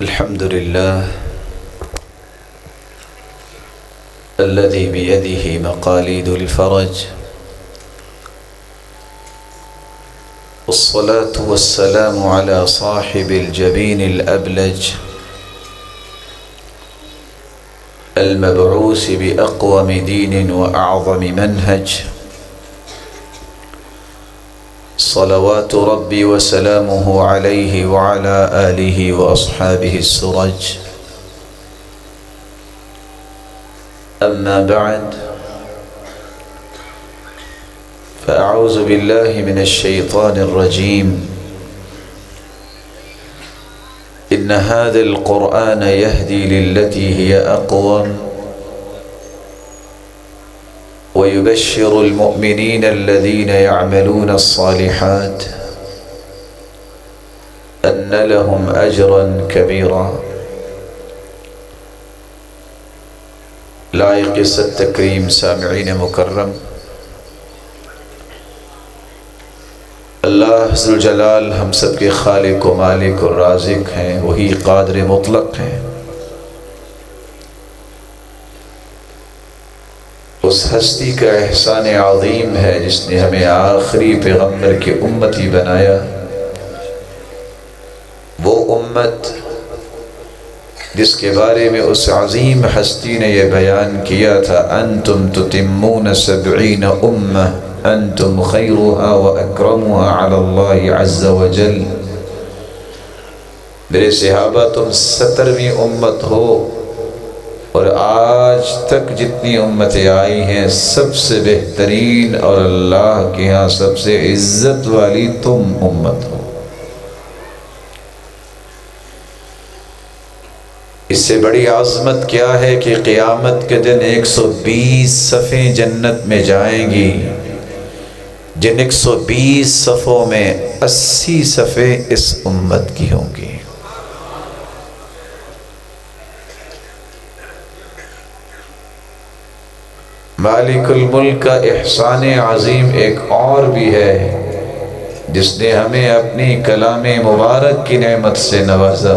الحمد لله الذي بيده مقاليد الفرج، والصلاة والسلام على صاحب الجبين الأبلج المبعوث بأقوم دين وأعظم منهج، صلوات ربي وسلامه عليه وعلى آله وأصحابه السرج. أما بعد، فأعوذ بالله من الشيطان الرجيم. إن هذا القرآن يهدي للتي هي أقوم ويبشر المؤمنين الذين يعملون الصالحات أن لهم أجرا كبيرا. لائق التکریم سامعین مکرم، اللہ ذوالجلال ہم سب کے خالق و مالک و رازق ہیں، وہی قادر مطلق ہیں۔ اس ہستی کا احسان عظیم ہے جس نے ہمیں آخری پیغمبر کی امتی بنایا۔ وہ امت جس کے بارے میں اس عظیم ہستی نے یہ بیان کیا تھا، انتم تتمون 70 امہ انتم خیرها واکرمها علی اللہ عز وجل۔ میرے صحابہ تم 70ویں امت ہو، اور آج تک جتنی امتیں آئی ہیں سب سے بہترین اور اللہ کے ہاں سب سے عزت والی تم امت ہو۔ اس سے بڑی عظمت کیا ہے کہ قیامت کے دن 120 صفیں جنت میں جائیں گی، جن 120 صفوں میں 80 صفیں اس امت کی ہوں گی۔ مالک الملک کا احسان عظیم ایک اور بھی ہے، جس نے ہمیں اپنی کلام مبارک کی نعمت سے نوازا۔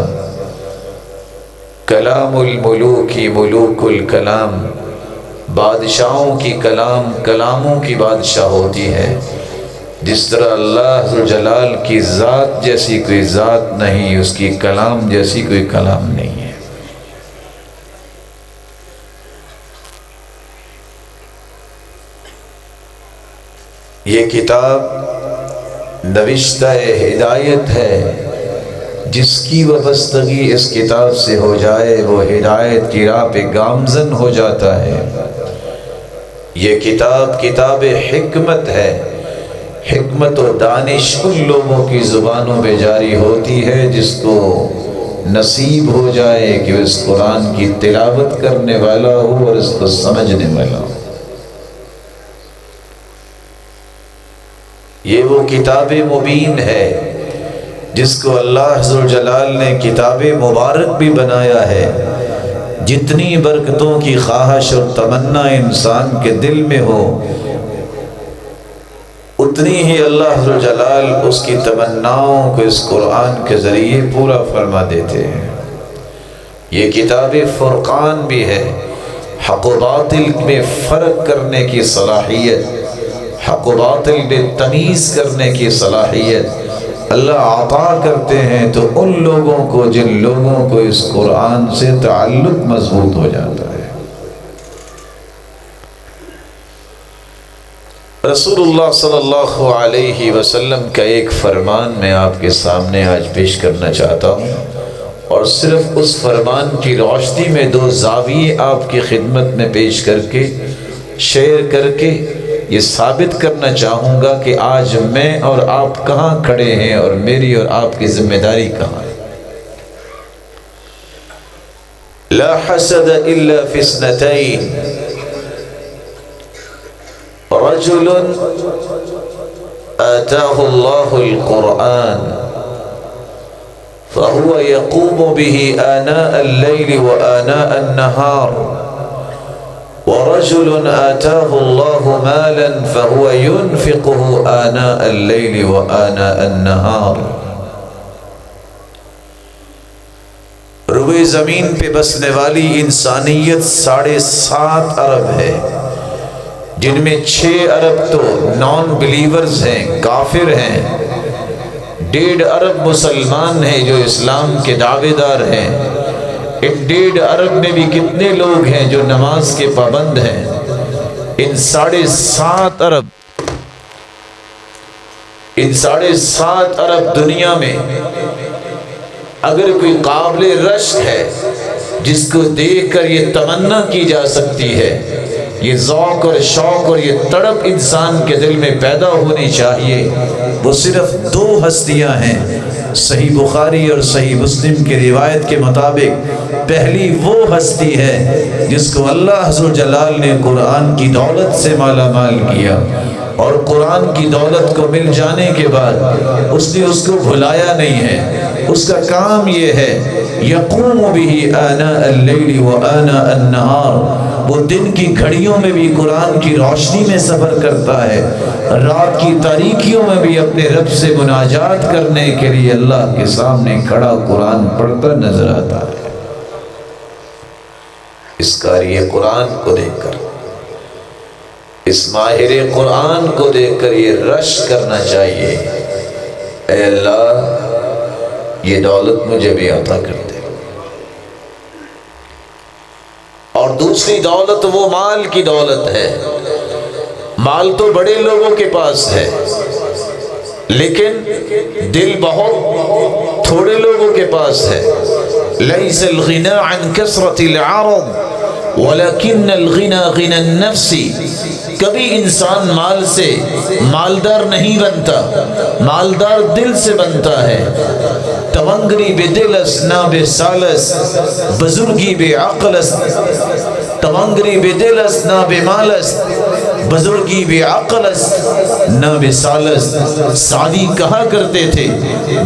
کلام الملوک کی ملوک الکلام، بادشاہوں کی کلام کلاموں کی بادشاہ ہوتی ہے۔ جس طرح اللہ ذوالجلال کی ذات جیسی کوئی ذات نہیں، اس کی کلام جیسی کوئی کلام نہیں ہے۔ یہ کتاب نوشتہ ہدایت ہے، جس کی وابستگی اس کتاب سے ہو جائے وہ ہدایت کی راہ پہ گامزن ہو جاتا ہے۔ یہ کتاب کتاب حکمت ہے۔ حکمت و دانش ان لوگوں کی زبانوں میں جاری ہوتی ہے جس کو نصیب ہو جائے کہ وہ اس قرآن کی تلاوت کرنے والا ہو اور اس کو سمجھنے والا ہو۔ یہ وہ کتاب مبین ہے جس کو اللہ ذوالجلال نے کتاب مبارک بھی بنایا ہے۔ جتنی برکتوں کی خواہش اور تمنا انسان کے دل میں ہو، اتنی ہی اللہ ذوالجلال اس کی تمناؤں کو اس قرآن کے ذریعے پورا فرما دیتے ہیں۔ یہ کتاب فرقان بھی ہے، حق و باطل میں فرق کرنے کی صلاحیت، حق و باطل میں تمیز کرنے کی صلاحیت اللہ عطا کرتے ہیں تو ان لوگوں کو جن لوگوں کو اس قرآن سے تعلق مضبوط ہو جاتا ہے۔ رسول اللہ صلی اللہ علیہ وسلم کا ایک فرمان میں آپ کے سامنے آج پیش کرنا چاہتا ہوں، اور صرف اس فرمان کی روشنی میں 2 زاویے آپ کی خدمت میں پیش کر کے شیئر کر کے یہ ثابت کرنا چاہوں گا کہ آج میں اور آپ کہاں کھڑے ہیں اور میری اور آپ کی ذمہ داری کہاں ہے۔ لا حسد الا فی اثنتین، رجل آتاہ اللہ القرآن فهو يقوم به آناء الليل وآناء النهار، ورجل آتاه الله مالا فهو ينفقه آناء الليل وآناء النهار۔ روئے زمین پہ بسنے والی انسانیت 7.5 ارب ہے، جن میں 6 ارب تو نان بلیورز ہیں، کافر ہیں، 1.5 ارب مسلمان ہیں جو اسلام کے دعوے دار ہیں۔ ان 1.5 ارب میں بھی کتنے لوگ ہیں جو نماز کے پابند ہیں؟ ان 7.5 ارب دنیا میں اگر کوئی قابل رشک ہے جس کو دیکھ کر یہ تمنا کی جا سکتی ہے، یہ ذوق اور شوق اور یہ تڑپ انسان کے دل میں پیدا ہونی چاہیے، وہ صرف 2 ہستیاں ہیں۔ صحیح بخاری اور صحیح مسلم کی روایت کے مطابق پہلی وہ ہستی ہے جس کو اللہ عز و جلال نے قرآن کی دولت سے مالا مال کیا، اور قرآن کی دولت کو مل جانے کے بعد اس نے اس کو بھلایا نہیں ہے۔ اس کا کام یہ ہے یقوم بہ آناء اللیل و آناء النہار، وہ دن کی گھڑیوں میں بھی قرآن کی روشنی میں سفر کرتا ہے، رات کی تاریکیوں میں بھی اپنے رب سے مناجات کرنے کے لیے اللہ کے سامنے کھڑا قرآن پڑھتا نظر آتا ہے۔ اس قاری قرآن کو دیکھ کر، اس ماہر قرآن کو دیکھ کر یہ رش کرنا چاہیے، اے اللہ یہ دولت مجھے بھی عطا کر دے۔ اور دوسری دولت وہ مال کی دولت ہے۔ مال تو بڑے لوگوں کے پاس ہے، لیکن دل بہت تھوڑے لوگوں کے پاس ہے۔ لیس الغنى عن کثرت العرض ولكن الغنى غنى النفس۔ کبھی انسان مال سے مالدار نہیں بنتا، مالدار دل سے بنتا ہے۔ تونگری بے دلس نہ بے سالس، بزرگی بے عقلس۔ تونگری بے دلس نہ بے مالس، بزرگی بے عقلس نہ بے سالس۔ سعدی کہا کرتے تھے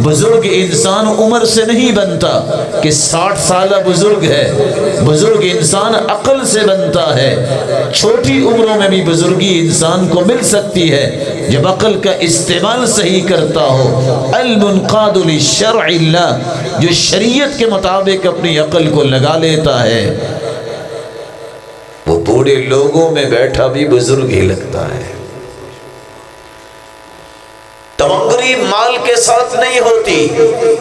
بزرگ انسان عمر سے نہیں بنتا کہ 60 سالہ بزرگ ہے، بزرگ انسان عقل سے بنتا ہے۔ چھوٹی عمروں میں بھی بزرگی انسان کو مل سکتی ہے جب عقل کا استعمال صحیح کرتا ہو۔ المنقاد لشرع اللہ، جو شریعت کے مطابق اپنی عقل کو لگا لیتا ہے، وہ بوڑھے لوگوں میں بیٹھا بھی بزرگ ہی لگتا ہے۔ تونگری مال کے ساتھ نہیں ہوتی،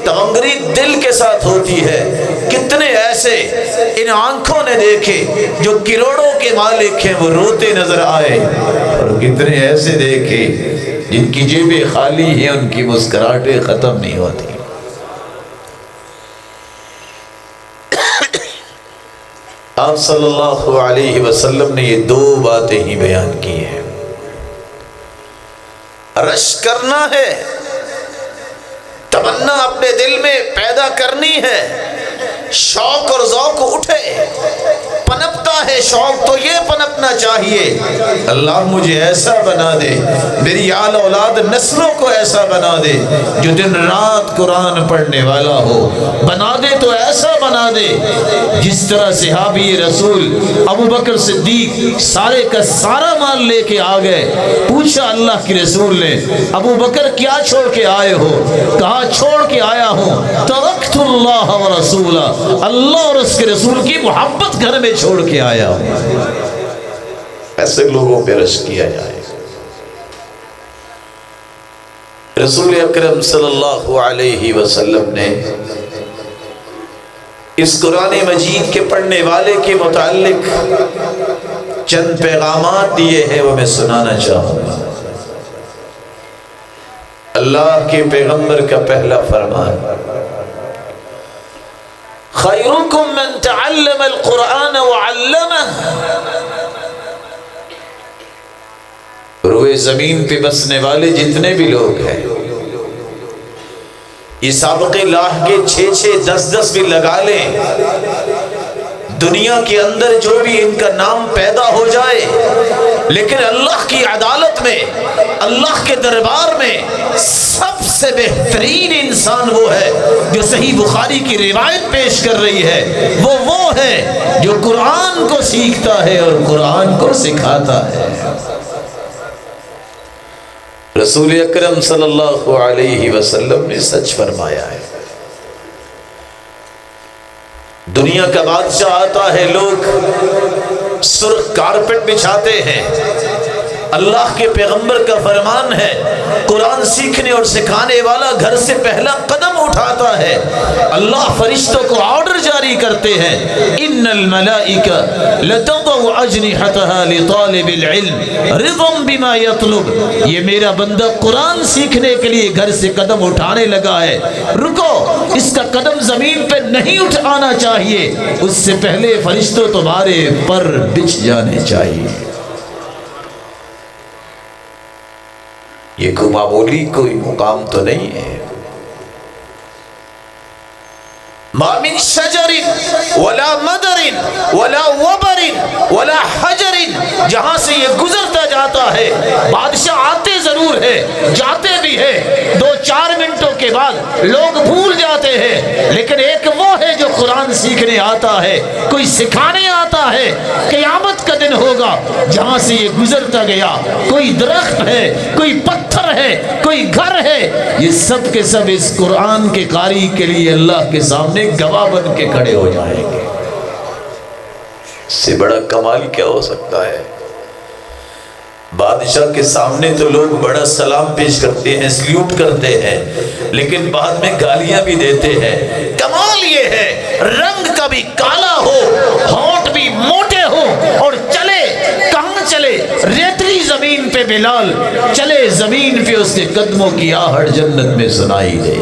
تونگری دل کے ساتھ ہوتی ہے۔ کتنے ایسے ان آنکھوں نے دیکھے جو کروڑوں کے مالک ہیں، وہ روتے نظر آئے، اور کتنے ایسے دیکھے جن کی جیبیں خالی ہیں، ان کی مسکراہٹیں ختم نہیں ہوتی۔ آپ صلی اللہ علیہ وسلم نے یہ 2 باتیں ہی بیان کی ہیں۔ رش کرنا ہے، تمنا اپنے دل میں پیدا کرنی ہے، شوق اور ذوق اٹھے، پنپتا ہے شوق تو یہ پنپنا چاہیے، اللہ مجھے ایسا بنا دے، میری آل اولاد نسلوں کو ایسا بنا دے جو دن رات قرآن پڑھنے والا ہو، بنا دے تو ایسا بنا دے جس طرح صحابی رسول ابو بکر صدیق سارے کا سارا مال لے کے آ گئے۔ پوچھا اللہ کے رسول نے ابو بکر کیا چھوڑ کے آئے ہو؟ کہا چھوڑ کے آیا ہوں ترکت اللہ و رسولہ، اللہ اور اس کے رسول کی محبت گھر میں چھوڑ کے آیا ہوں۔ ایسے لوگوں پہ رش کیا جائے۔ رسول اکرم صلی اللہ علیہ وسلم نے اس قرآن مجید کے پڑھنے والے کے متعلق چند پیغامات دیے ہیں، وہ میں سنانا چاہوں گا۔ اللہ کے پیغمبر کا پہلا فرمان، خیرکم من تعلم القرآن وعلمہ۔ روئے زمین پہ بسنے والے جتنے بھی لوگ ہیں، یہ سابق لاہ کے 6 10 بھی لگا لیں، دنیا کے اندر جو بھی ان کا نام پیدا ہو جائے، لیکن اللہ کی عدالت میں، اللہ کے دربار میں سب سے بہترین انسان وہ ہے جو صحیح بخاری کی روایت پیش کر رہی ہے، وہ ہے جو قرآن کو سیکھتا ہے اور قرآن کو سکھاتا ہے۔ رسول اکرم صلی اللہ علیہ وسلم نے سچ فرمایا ہے۔ دنیا کا بادشاہ آتا ہے، لوگ سرخ کارپٹ بچھاتے ہیں۔ اللہ کے پیغمبر کا فرمان ہے، قرآن سیکھنے اور سکھانے والا گھر سے پہلا قدم اٹھاتا ہے، اللہ فرشتوں کو آرڈر جاری کرتے ہیں، ان الملائکہ لتضع اجنحتها لطالب العلم رضا بما یطلب۔ یہ میرا بندہ قرآن سیکھنے کے لیے گھر سے قدم اٹھانے لگا ہے، رکو، اس کا قدم زمین پہ نہیں اٹھانا چاہیے، اس سے پہلے فرشتوں تمہارے پر بچھ جانے چاہیے۔ یہ کوئی معمولی کوئی مقام تو نہیں ہے۔ ما من شجر ولا مدر ولا وبر ولا حجر، جہاں سے یہ گزرتا جاتا ہے، بادشاہ آتے ضرور ہے، جاتے بھی ہے، 2-4 منٹوں کے بعد لوگ بھول جاتے ہیں، لیکن ایک وہ ہے جو قرآن سیکھنے آتا ہے، کوئی سکھانے آتا ہے۔ قیامت کا دن ہوگا جہاں سے یہ گزرتا گیا، کوئی درخت ہے، کوئی پتھر ہے، کوئی گھر ہے، یہ سب کے سب اس قرآن کے قاری کے لیے اللہ کے سامنے گواہ بن کے کھڑے ہو جائیں گے۔ اس سے بڑا کمال کیا ہو سکتا ہے؟ بادشاہ کے سامنے تو لوگ بڑا سلام پیش کرتے ہیں، سلیوٹ کرتے ہیں، لیکن بعد میں گالیاں بھی دیتے ہیں۔ کمال یہ ہے، رنگ کا بھی کالا ہو، ہونٹ بھی موٹے ہو، اور چلے کہاں چلے؟ ریتلی زمین پہ بلال چلے، زمین پہ اس کے قدموں کی آہٹ جنت میں سنائی دے۔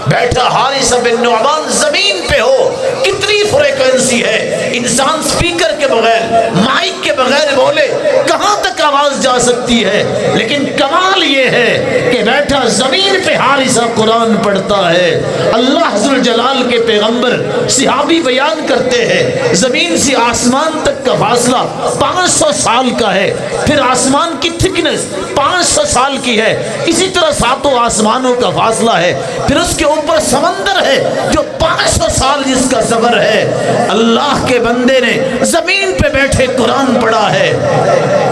بیٹھا حارثہ بن نعمان زمین پہ ہو، کتنی فریکوینسی ہے، انسان سپیکر کے بغیر، مائک کے بغیر بولے کہاں تک آواز جا سکتی ہے، لیکن کمال یہ ہے کہ بیٹھا زمین پہ حارثہ قرآن پڑھتا ہے۔ اللہ ذوالجلال کے پیغمبر صحابی بیان کرتے ہیں، زمین سے آسمان تک کا فاصلہ 500 سال کا ہے، پھر آسمان کی تھکنس 500 سال کی ہے، اسی طرح 7 آسمانوں کا فاصلہ ہے، پھر اس کے اوپر سمندر ہے جو 500 سال جس کا سفر ہے۔ اللہ کے بندے نے زمین پہ بیٹھے قرآن پڑھا ہے،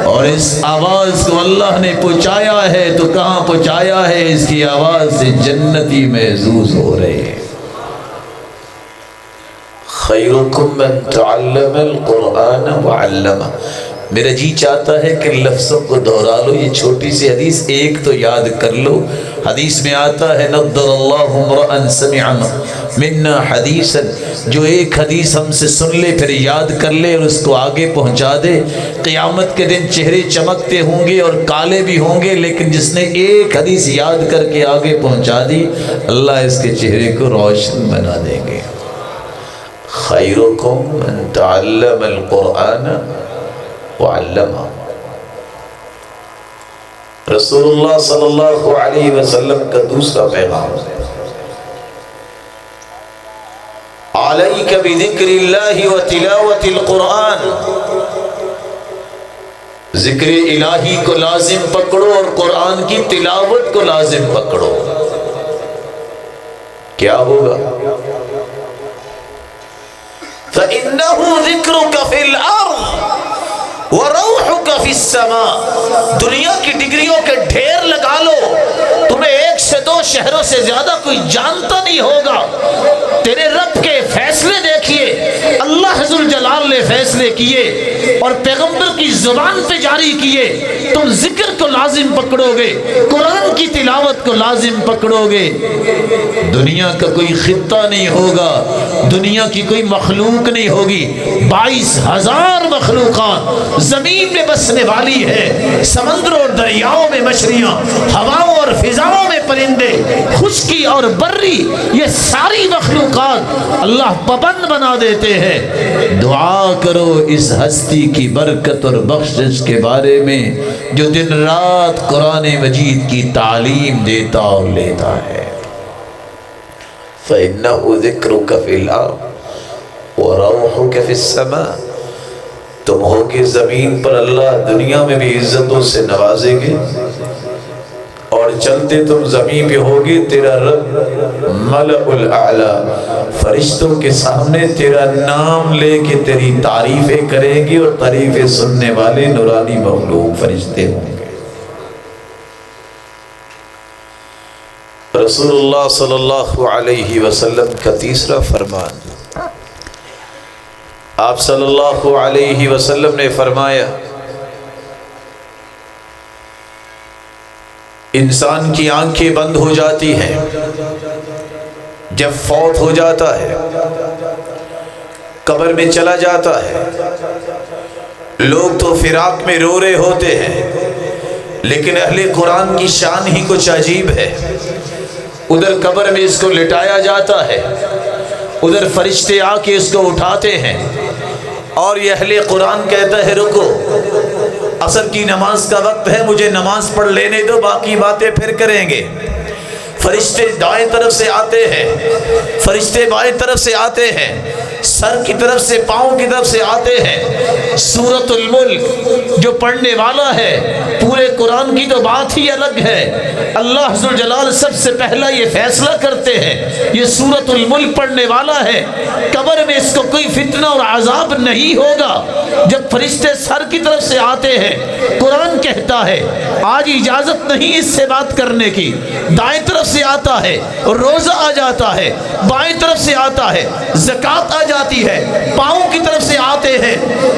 اور اس آواز کو اللہ نے پہنچایا ہے تو کہاں پہنچایا ہے؟ اس کی آواز سے جنتی محظوظ ہو رہے ہیں۔ خیرکم من تعلم القرآن وعلمہ۔ میرا جی چاہتا ہے کہ لفظوں کو دہرا لو، یہ چھوٹی سی حدیث ایک تو یاد کر لو۔ حدیث میں آتا ہے نضر اللہ امرأ سمع منا حدیثا، جو ایک حدیث ہم سے سن لے پھر یاد کر لے اور اس کو آگے پہنچا دے، قیامت کے دن چہرے چمکتے ہوں گے اور کالے بھی ہوں گے، لیکن جس نے ایک حدیث یاد کر کے آگے پہنچا دی، اللہ اس کے چہرے کو روشن بنا دیں گے۔ خیرکم من تعلم القرآن وعلمہ۔ رسول اللہ صلی اللہ علیہ وسلم کا دوسرا پیغام ہے، علیک بذکر اللہ و تلاوت القرآن۔ ذکر الہی کو لازم پکڑو اور قرآن کی تلاوت کو لازم پکڑو۔ کیا ہوگا؟ فَإِنَّهُ ذِكْرُكَ فِي الْأَرْضِ وَرَوْحُكَ فِي السَّمَاءِ۔ دنیا کی ڈگریوں کے ڈھیر لگا لو، تمہیں 1 سے 2 شہروں سے زیادہ کوئی جانتا نہیں ہوگا۔ تیرے رب کے فیصلے دیکھیے، اللہ ذوالجلال نے فیصلے کیے اور پیغمبر کی زبان پہ جاری کیے۔ تم ذکر کو لازم پکڑو گے، قرآن کی تلاوت کو لازم پکڑو گے، دنیا کا کوئی خطہ نہیں ہوگا، دنیا کی کوئی مخلوق نہیں ہوگی۔ 22,000 مخلوقات زمین میں بسنے والی ہے، سمندروں اور دریاؤں میں مچھلیاں، ہواؤں اور فضاؤں میں پرندے، خشکی اور بری، یہ ساری مخلوقات اللہ پابند بنا دیتے ہیں۔ دعا کرو اس ہستی کی برکت اور بخشش کے بارے میں جو دن رات قرآن مجید کی تعلیم دیتا اور لیتا ہے۔ فَإِنَّهُ ذِكْرُكَ فِي الْأَرْضِ وَرَوْحُكَ فِي السَّمَاءِ۔ تم ہوگے زمین پر، اللہ دنیا میں بھی عزتوں سے نوازے گے، اور چلتے تم زمین پہ ہوگے، تیرا رب ملأ الاعلی فرشتوں کے سامنے تیرا نام لے کے تیری تعریفیں کریں گے، اور تعریفیں سننے والے نورانی مخلوق فرشتے ہوں گے۔ رسول اللہ صلی اللہ علیہ وسلم کا تیسرا فرمان، آپ صلی اللہ علیہ وسلم نے فرمایا انسان کی آنکھیں بند ہو جاتی ہیں جب فوت ہو جاتا ہے، قبر میں چلا جاتا ہے۔ لوگ تو فراق میں رو رہے ہوتے ہیں، لیکن اہل قرآن کی شان ہی کچھ عجیب ہے۔ ادھر قبر میں اس کو لٹایا جاتا ہے، ادھر فرشتے آ کے اس کو اٹھاتے ہیں، اور یہ اہل قرآن کہتا ہے رکو، عصر کی نماز کا وقت ہے، مجھے نماز پڑھ لینے دو، باقی باتیں پھر کریں گے۔ فرشتے دائیں طرف سے آتے ہیں، فرشتے بائیں طرف سے آتے ہیں، سر کی طرف سے پاؤں کی طرف سے آتے ہیں۔ سورۃ الملک جو پڑھنے والا ہے، پورے قرآن کی تو بات ہی الگ ہے۔ اللہ ذوالجلال سب سے پہلا یہ فیصلہ کرتے ہیں، یہ سورۃ الملک پڑھنے والا ہے، قبر میں اس کو کوئی فتنہ اور عذاب نہیں ہوگا۔ جب فرشتے سر کی طرف سے آتے ہیں، قرآن کہتا ہے آج اجازت نہیں اس سے بات کرنے کی۔ دائیں طرف سے آتا ہے، روزہ آ جاتا ہے، بائیں طرف سے آتا ہے، زکوٰۃ آ جاتی ہے، پاؤں کی طرف سے آتے ہیں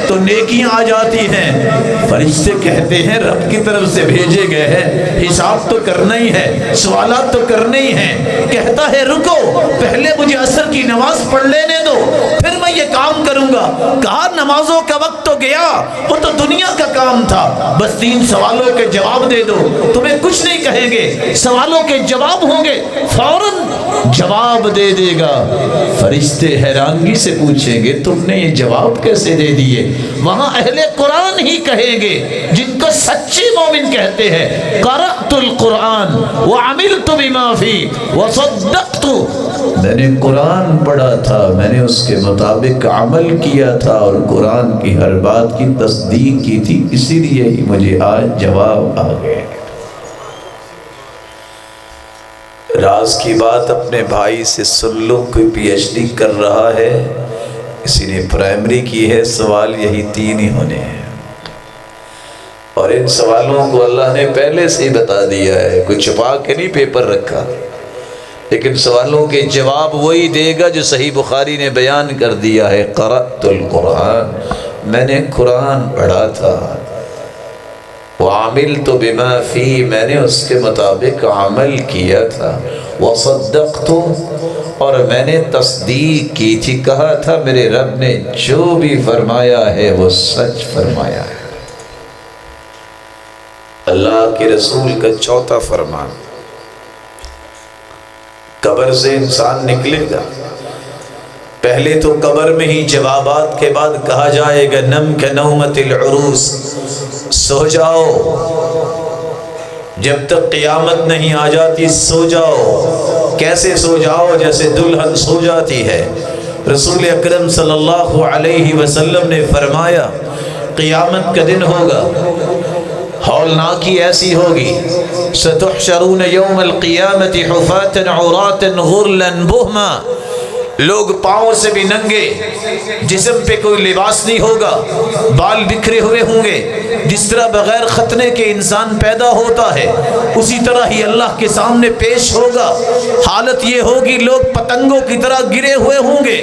تو نیکیاں آ جاتی ہیں۔ فرشتے کہتے ہیں رب کی طرف سے بھیجے گئے ہیں، حساب تو کرنا ہی ہے، سوالات تو کرنے ہی ہیں۔ کہتا ہے رکو، پہلے مجھے عصر کی نماز پڑھ لینے دو، پھر میں یہ کام کروں گا۔ کہا نمازوں کا وقت تو گیا، وہ تو دنیا کا کام تھا، بس 3 سوالوں کے جواب دے دو، تمہیں کچھ نہیں کہیں گے، سوالوں کے جواب ہوں گے، فوراً جواب دے دے گا۔ فرشتے حیرانگی سے پوچھیں گے تم نے یہ جواب کیسے دے دیے؟ وہاں اہل قرآن ہی کہیں گے، جن کو سچے مومن کہتے ہیں، قرأت القرآن وعملت بما فیہ وصدقت، میں نے قرآن پڑھا تھا، میں نے اس کے مطابق عمل کیا تھا اور قرآن کی ہر بات کی تصدیق کی تھی، اسی لیے ہی مجھے آج جواب آ گئے۔ راز کی بات اپنے بھائی سے سن لو، کوئی پی ایچ ڈی کر رہا ہے، کسی نے پرائمری کی ہے، سوال یہی 3 ہی ہونے ہیں، اور ان سوالوں کو اللہ نے پہلے سے ہی بتا دیا ہے، کوئی چھپا کے نہیں پیپر رکھا، لیکن سوالوں کے جواب وہی دے گا جو صحیح بخاری نے بیان کر دیا ہے، قرأت القرآن، میں نے قرآن پڑھا تھا، وعملت بما فی، میں نے اس کے مطابق عمل کیا تھا، وصدقت، اور میں نے تصدیق کی تھی، کہا تھا میرے رب نے جو بھی فرمایا ہے وہ سچ فرمایا ہے۔ اللہ کے رسول کا 4تھا فرمان، قبر سے انسان نکلے گا، پہلے تو قبر میں ہی جوابات کے بعد کہا جائے گا نم کنومت العروس، سو جاؤ، جب تک قیامت نہیں آ جاتی سو جاؤ۔ کیسے سو جاؤ؟ جیسے دلہن سو جاتی ہے۔ رسول اکرم صلی اللہ علیہ وسلم نے فرمایا قیامت کا دن ہوگا، ہولناکی ایسی ہوگی، ستحشرون یوم القیامت حفاة عراة غرلا بہما، لوگ پاؤں سے بھی ننگے، جسم پہ کوئی لباس نہیں ہوگا، بال بکھرے ہوئے ہوں گے، جس طرح بغیر ختنے کے انسان پیدا ہوتا ہے اسی طرح ہی اللہ کے سامنے پیش ہوگا۔ حالت یہ ہوگی لوگ پتنگوں کی طرح گرے ہوئے ہوں گے۔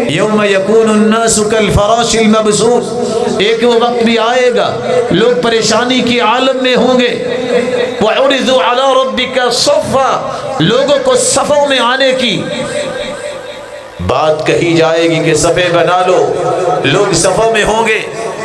یوم یکون الناس کالفراش المبثوث، ایک وہ وقت بھی آئے گا لوگ پریشانی کی عالم میں ہوں گے۔ وعرضوا علی ربک صفا، لوگوں کو صفوں میں آنے کی بات کہی جائے گی کہ صفے بنا لو، لوگ صفوں میں ہوں گے،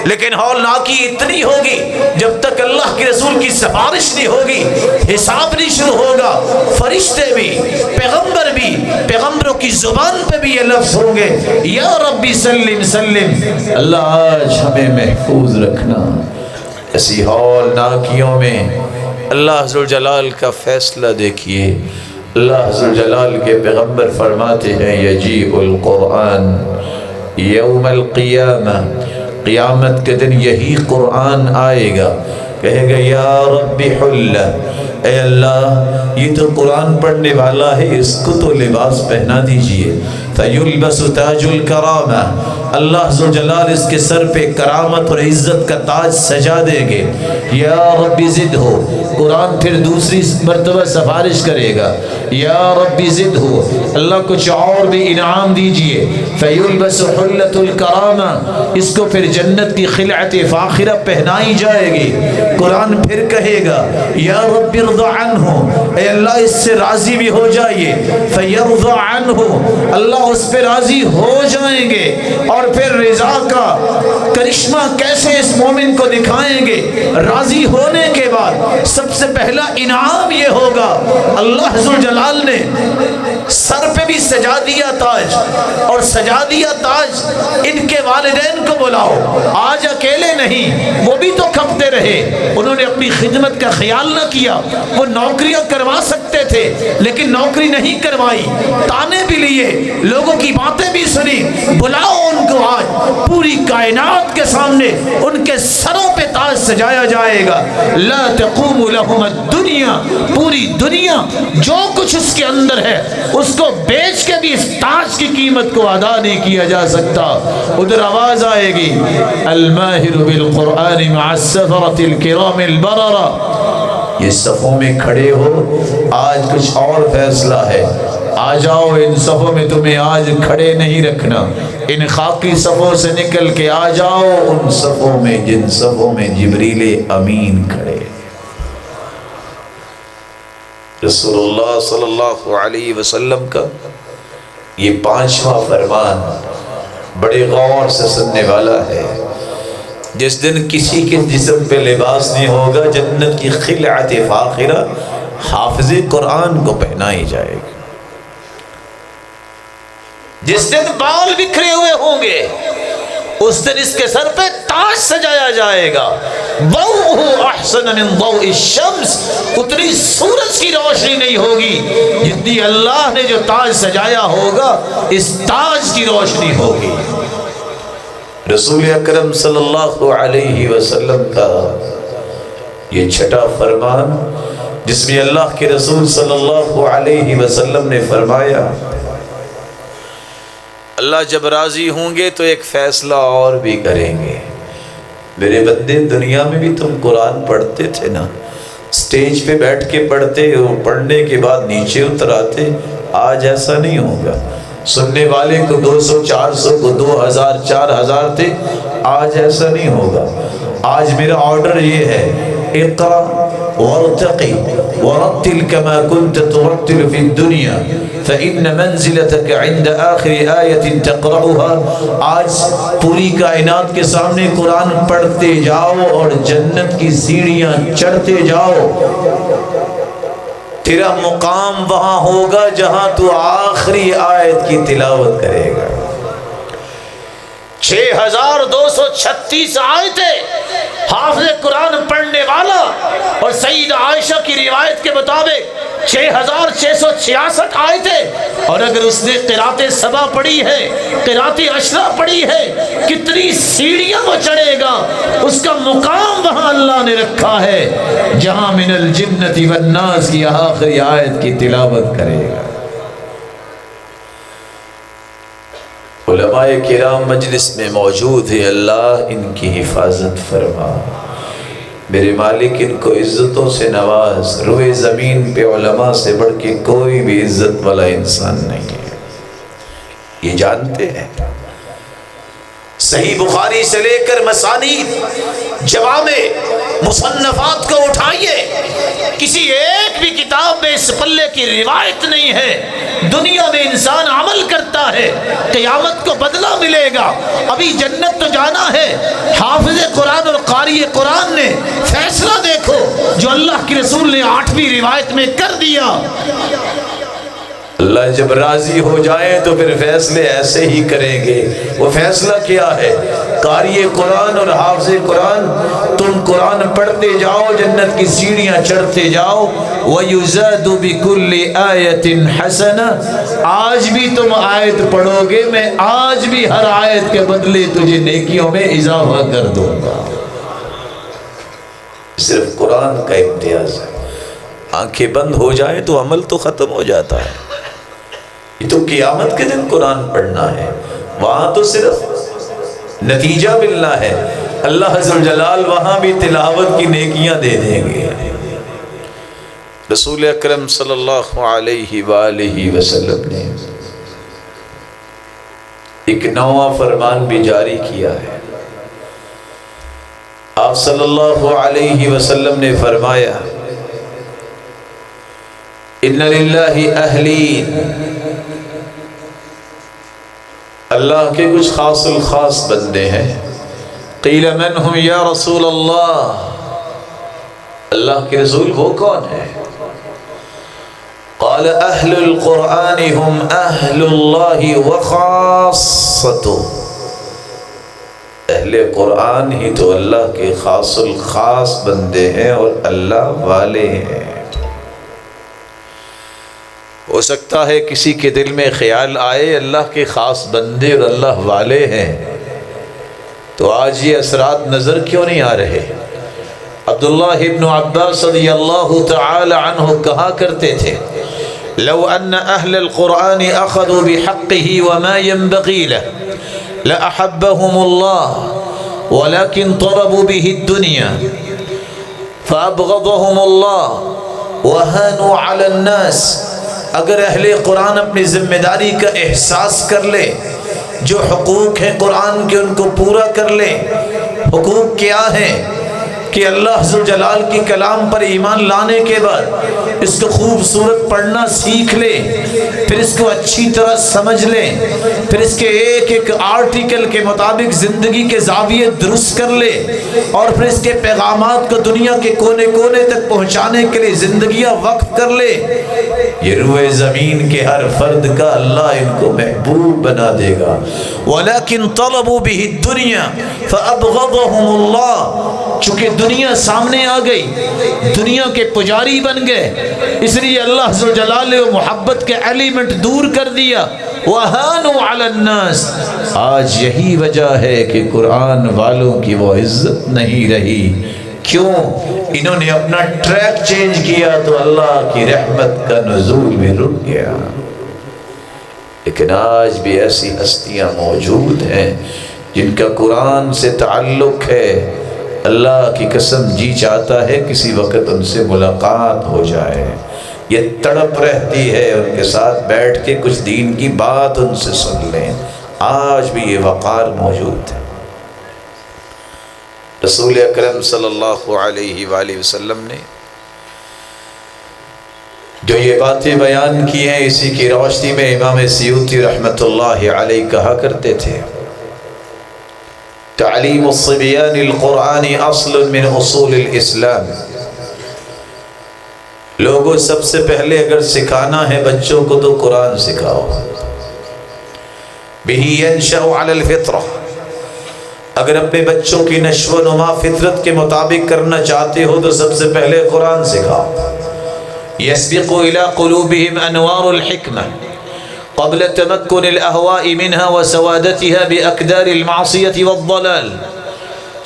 لیکن ہولناکی اتنی ہوگی جب تک اللہ کے رسول کی سفارش نہیں ہوگی حساب نہیں شروع ہوگا۔ فرشتے بھی، پیغمبر بھی، پیغمبروں کی زبان پہ بھی یہ لفظ ہوں گے یا ربی سلم سلم، اللہ آج ہمیں محفوظ رکھنا۔ ایسی ہولناکیوں میں اللہ ذوالجلال کا فیصلہ دیکھیے۔ اللہ ذوالجلال کے پیغمبر فرماتے ہیں یجیء القرآن یوم القیامہ، قیامت کے دن یہی قرآن آئے گا، کہے گا یا رب حل، اے اللہ یہ تو قرآن پڑھنے والا ہے، اس کو تو لباس پہنا دیجئے۔ فیلبس تاج الکرامہ، اللہ ذوالجلال اس کے سر پہ کرامت اور عزت کا تاج سجا دیں گے۔ یا رب زد ہو، قرآن پھر دوسری مرتبہ سفارش کرے گا، یا رب زدہ، اللہ کچھ اور بھی انعام دیجئے، فیلبس حلۃ الکرامہ، اس کو پھر جنت کی خلعت فاخرہ پہنائی جائے گی۔ قرآن پھر کہے گا یا رب ارض عنہ، اے اللہ اس سے راضی بھی ہو جائیے، فیرض عنہ، اللہ اس پہ راضی ہو جائیں گے۔ اور پھر رضا کا کرشمہ کیسے اس مومن کو دکھائیں گے؟ راضی ہونے کے بعد سب سے پہلا انعام یہ ہوگا، اللہ ذوالجلال نے سر پہ بھی سجا دیا تاج، اور سجا دیا تاج، ان کے والدین کو بلاؤ، آج اکیلے نہیں، وہ بھی تو کھپتے رہے، انہوں نے اپنی خدمت کا خیال نہ کیا، وہ نوکریاں کروا سکتے تھے لیکن نوکری نہیں کروائی، تانے بھی لیے، لوگوں کی باتیں بھی سنی، بلاؤ ان کو، آج پوری کائنات کے سامنے ان کے سروں پہ تاج سجایا جائے گا۔ لا تقوم لهم الدنیا، پوری دنیا جو کچھ اس کے اندر ہے اس کو بیچ کے بھی اس تاج کی قیمت کو ادا نہیں کیا جا سکتا۔ ادھر آواز آئے گی الماہر بالقرآن مع السفرۃ الکرام البررہ، یہ صفوں میں کھڑے ہو، آج کچھ اور فیصلہ ہے، آ جاؤ، ان صفوں میں تمہیں آج کھڑے نہیں رکھنا، ان خاکی صفوں سے نکل کے آ جاؤ ان صفوں میں جن صفوں میں جبریل امین کھڑے۔ رسول اللہ صلی اللہ علیہ وسلم کا یہ 5واں فرمان بڑے غور سے سننے والا ہے۔ جس دن کسی کے جسم پہ لباس نہیں ہوگا، جنت کی خلعت فاخرہ حافظ قرآن کو پہنائی جائے گی۔ جس دن بال بکھرے ہوئے ہوں گے، اس دن اس کے سر پہ تاج سجایا جائے گا۔ ضوءہ احسن من ضوء الشمس، اتنی سورج کی روشنی نہیں ہوگی جتنی اللہ نے جو تاج سجایا ہوگا اس تاج کی روشنی ہوگی۔ رسول اکرم صلی اللہ علیہ وسلم کا یہ 6واں فرمان، جس میں اللہ کے رسول صلی اللہ علیہ وسلم نے فرمایا اللہ جب راضی ہوں گے تو ایک فیصلہ اور بھی کریں گے۔ میرے بندے، دنیا میں بھی تم قرآن پڑھتے تھے نا، سٹیج پہ بیٹھ کے پڑھتے ہو، پڑھنے کے بعد نیچے اتر آتے، آج ایسا نہیں ہوگا۔ سننے والے کو 200 400 کو 2000 4000 تھے، آج ایسا نہیں ہوگا۔ آج میرا آرڈر یہ ہے، اقرا وارتقی ورتل كما كنت ترتل في الدنيا فإن منزلتك عند آخر آية تقرأها۔ آج پوری کائنات کے سامنے قرآن پڑھتے جاؤ اور جنت کی سیڑھیاں چڑھتے جاؤ، تیرا مقام وہاں ہوگا جہاں تو آخری آیت کی تلاوت کرے گا۔ 6236 آیتیں حافظ قرآن پڑھنے والا، اور سیدہ عائشہ کی روایت کے مطابق 6666 آیتیں، اور اگر اس نے قرات سبا پڑھی ہے، قرات اشرا پڑھی ہے، کتنی سیڑھیاں وہ چڑھے گا، اس کا مقام وہاں اللہ نے رکھا ہے جہاں من الجنت والناس کی آخری آیت کی تلاوت کرے گا۔ علماء کرام مجلس میں موجود ہے، اللہ ان کی حفاظت فرما، میرے مالک ان کو عزتوں سے نواز۔ روئے زمین پہ علماء سے بڑھ کے کوئی بھی عزت والا انسان نہیں ہے، یہ جانتے ہیں۔ صحیح بخاری سے لے کر مسانید جوامع مصنفات کو اٹھائیے، کسی ایک بھی کتاب میں اس پلے کی روایت نہیں ہے۔ دنیا میں انسان عمل کرتا ہے، قیامت کو بدلہ ملے گا، ابھی جنت تو جانا ہے۔ حافظ قرآن اور قاری قرآن نے فیصلہ دیکھو جو اللہ کے رسول نے 8ویں روایت میں کر دیا۔ اللہ جب راضی ہو جائے تو پھر فیصلے ایسے ہی کریں گے۔ وہ فیصلہ کیا ہے؟ قاری قرآن اور حافظ قرآن، تم قرآن پڑھتے جاؤ، جنت کی سیڑھیاں چڑھتے جاؤ۔ وَيُزَادُ بِكُلِّ آیَةٍ حَسَنَةٍ، آج بھی تم آیت پڑھو گے، میں آج بھی ہر آیت کے بدلے تجھے نیکیوں میں اضافہ کر دوں گا۔ صرف قرآن کا امتیاز ہے، آنکھیں بند ہو جائیں تو عمل تو ختم ہو جاتا ہے۔ یہ تو قیامت کے دن قرآن پڑھنا ہے، وہاں تو صرف نتیجہ ملنا ہے۔ اللہ عز و جلال وہاں بھی تلاوت کی نیکیاں دے دیں گے۔ رسول اکرم صلی اللہ علیہ وآلہ وسلم نے ایک نواں فرمان بھی جاری کیا ہے۔ آپ صلی اللہ علیہ وسلم نے فرمایا ان للہ اہلین، اللہ کے کچھ خاص الخاص بندے ہیں۔ قیل من ہم یا رسول اللہ، اللہ کے رسول وہ کون ہے؟ قال اہل القرآن ہم اہل اللہ وخاصتہ، اہل قرآن ہی تو اللہ کے خاص الخاص بندے ہیں اور اللہ والے ہیں۔ ہو سکتا ہے کسی کے دل میں خیال آئے اللہ کے خاص بندے اور اللہ والے ہیں، تو آج یہ اثرات نظر کیوں نہیں آ رہے؟ عبداللہ ابن عباس رضی اللہ تعالی عنہ کہا کرتے تھے لو ان اہل القرآن اخذوا بحقه وما ينبغي له لأحبهم الله ولكن طلبوا به الدنيا فأبغضهم الله وهانوا على الناس۔ اگر اہل قرآن اپنی ذمہ داری کا احساس کر لے، جو حقوق ہیں قرآن کے ان کو پورا کر لے۔ حقوق کیا ہیں؟ کہ اللہ ذوالجلال کی کلام پر ایمان لانے کے بعد اس کو خوبصورت پڑھنا سیکھ لے، پھر اس کو اچھی طرح سمجھ لے، پھر اس کے ایک ایک آرٹیکل کے مطابق زندگی کے زاویے درست کر لے، اور پھر اس کے پیغامات کو دنیا کے کونے کونے تک پہنچانے کے لیے زندگیاں وقف کر لے۔ یہ روئے زمین کے ہر فرد کا اللہ ان کو محبوب بنا دے گا۔ وَلَكِنْ طَلَبُوا بِهِ الدُّنْيَا فَأَبْغَضَهُمُ اللَّهُ، چونکہ دنیا سامنے آ گئی، دنیا کے پجاری بن گئے، اس لیے اللہ ذوالجلال نے محبت کے ایلیمنٹ دور کر دیا۔ وَهَانُوا عَلَى النَّاسِ، آج یہی وجہ ہے کہ قرآن والوں کی وہ عزت نہیں رہی۔ کیوں؟ انہوں نے اپنا ٹریک چینج کیا تو اللہ کی رحمت کا نزول بھی رک گیا۔ لیکن آج بھی ایسی ہستیاں موجود ہیں جن کا قرآن سے تعلق ہے، اللہ کی قسم جی چاہتا ہے کسی وقت ان سے ملاقات ہو جائے، یہ تڑپ رہتی ہے ان کے ساتھ بیٹھ کے کچھ دین کی بات ان سے سن لیں۔ آج بھی یہ وقار موجود ہے۔ رسول اکرم صلی اللہ علیہ وآلہ وسلم نے جو یہ باتیں بیان کی ہیں، اسی کی روشنی میں امام سیوطی رحمۃ اللہ علیہ کہا کرتے تھے تعلیم الصبیان القرآن اصل من اصول الاسلام، لوگوں سب سے پہلے اگر سکھانا ہے بچوں کو تو قرآن سکھاؤ۔ بہ ینشأ علی الفطرہ، اگر اپنے بچوں کی نشو و نما فطرت کے مطابق کرنا چاہتے ہو تو سب سے پہلے قرآن سکھاؤ۔ یسبق الی قلوبہم انوار الحکمہ قبل تمکن الاہواء منها وسوادتها باقدار المعصیة والضلال،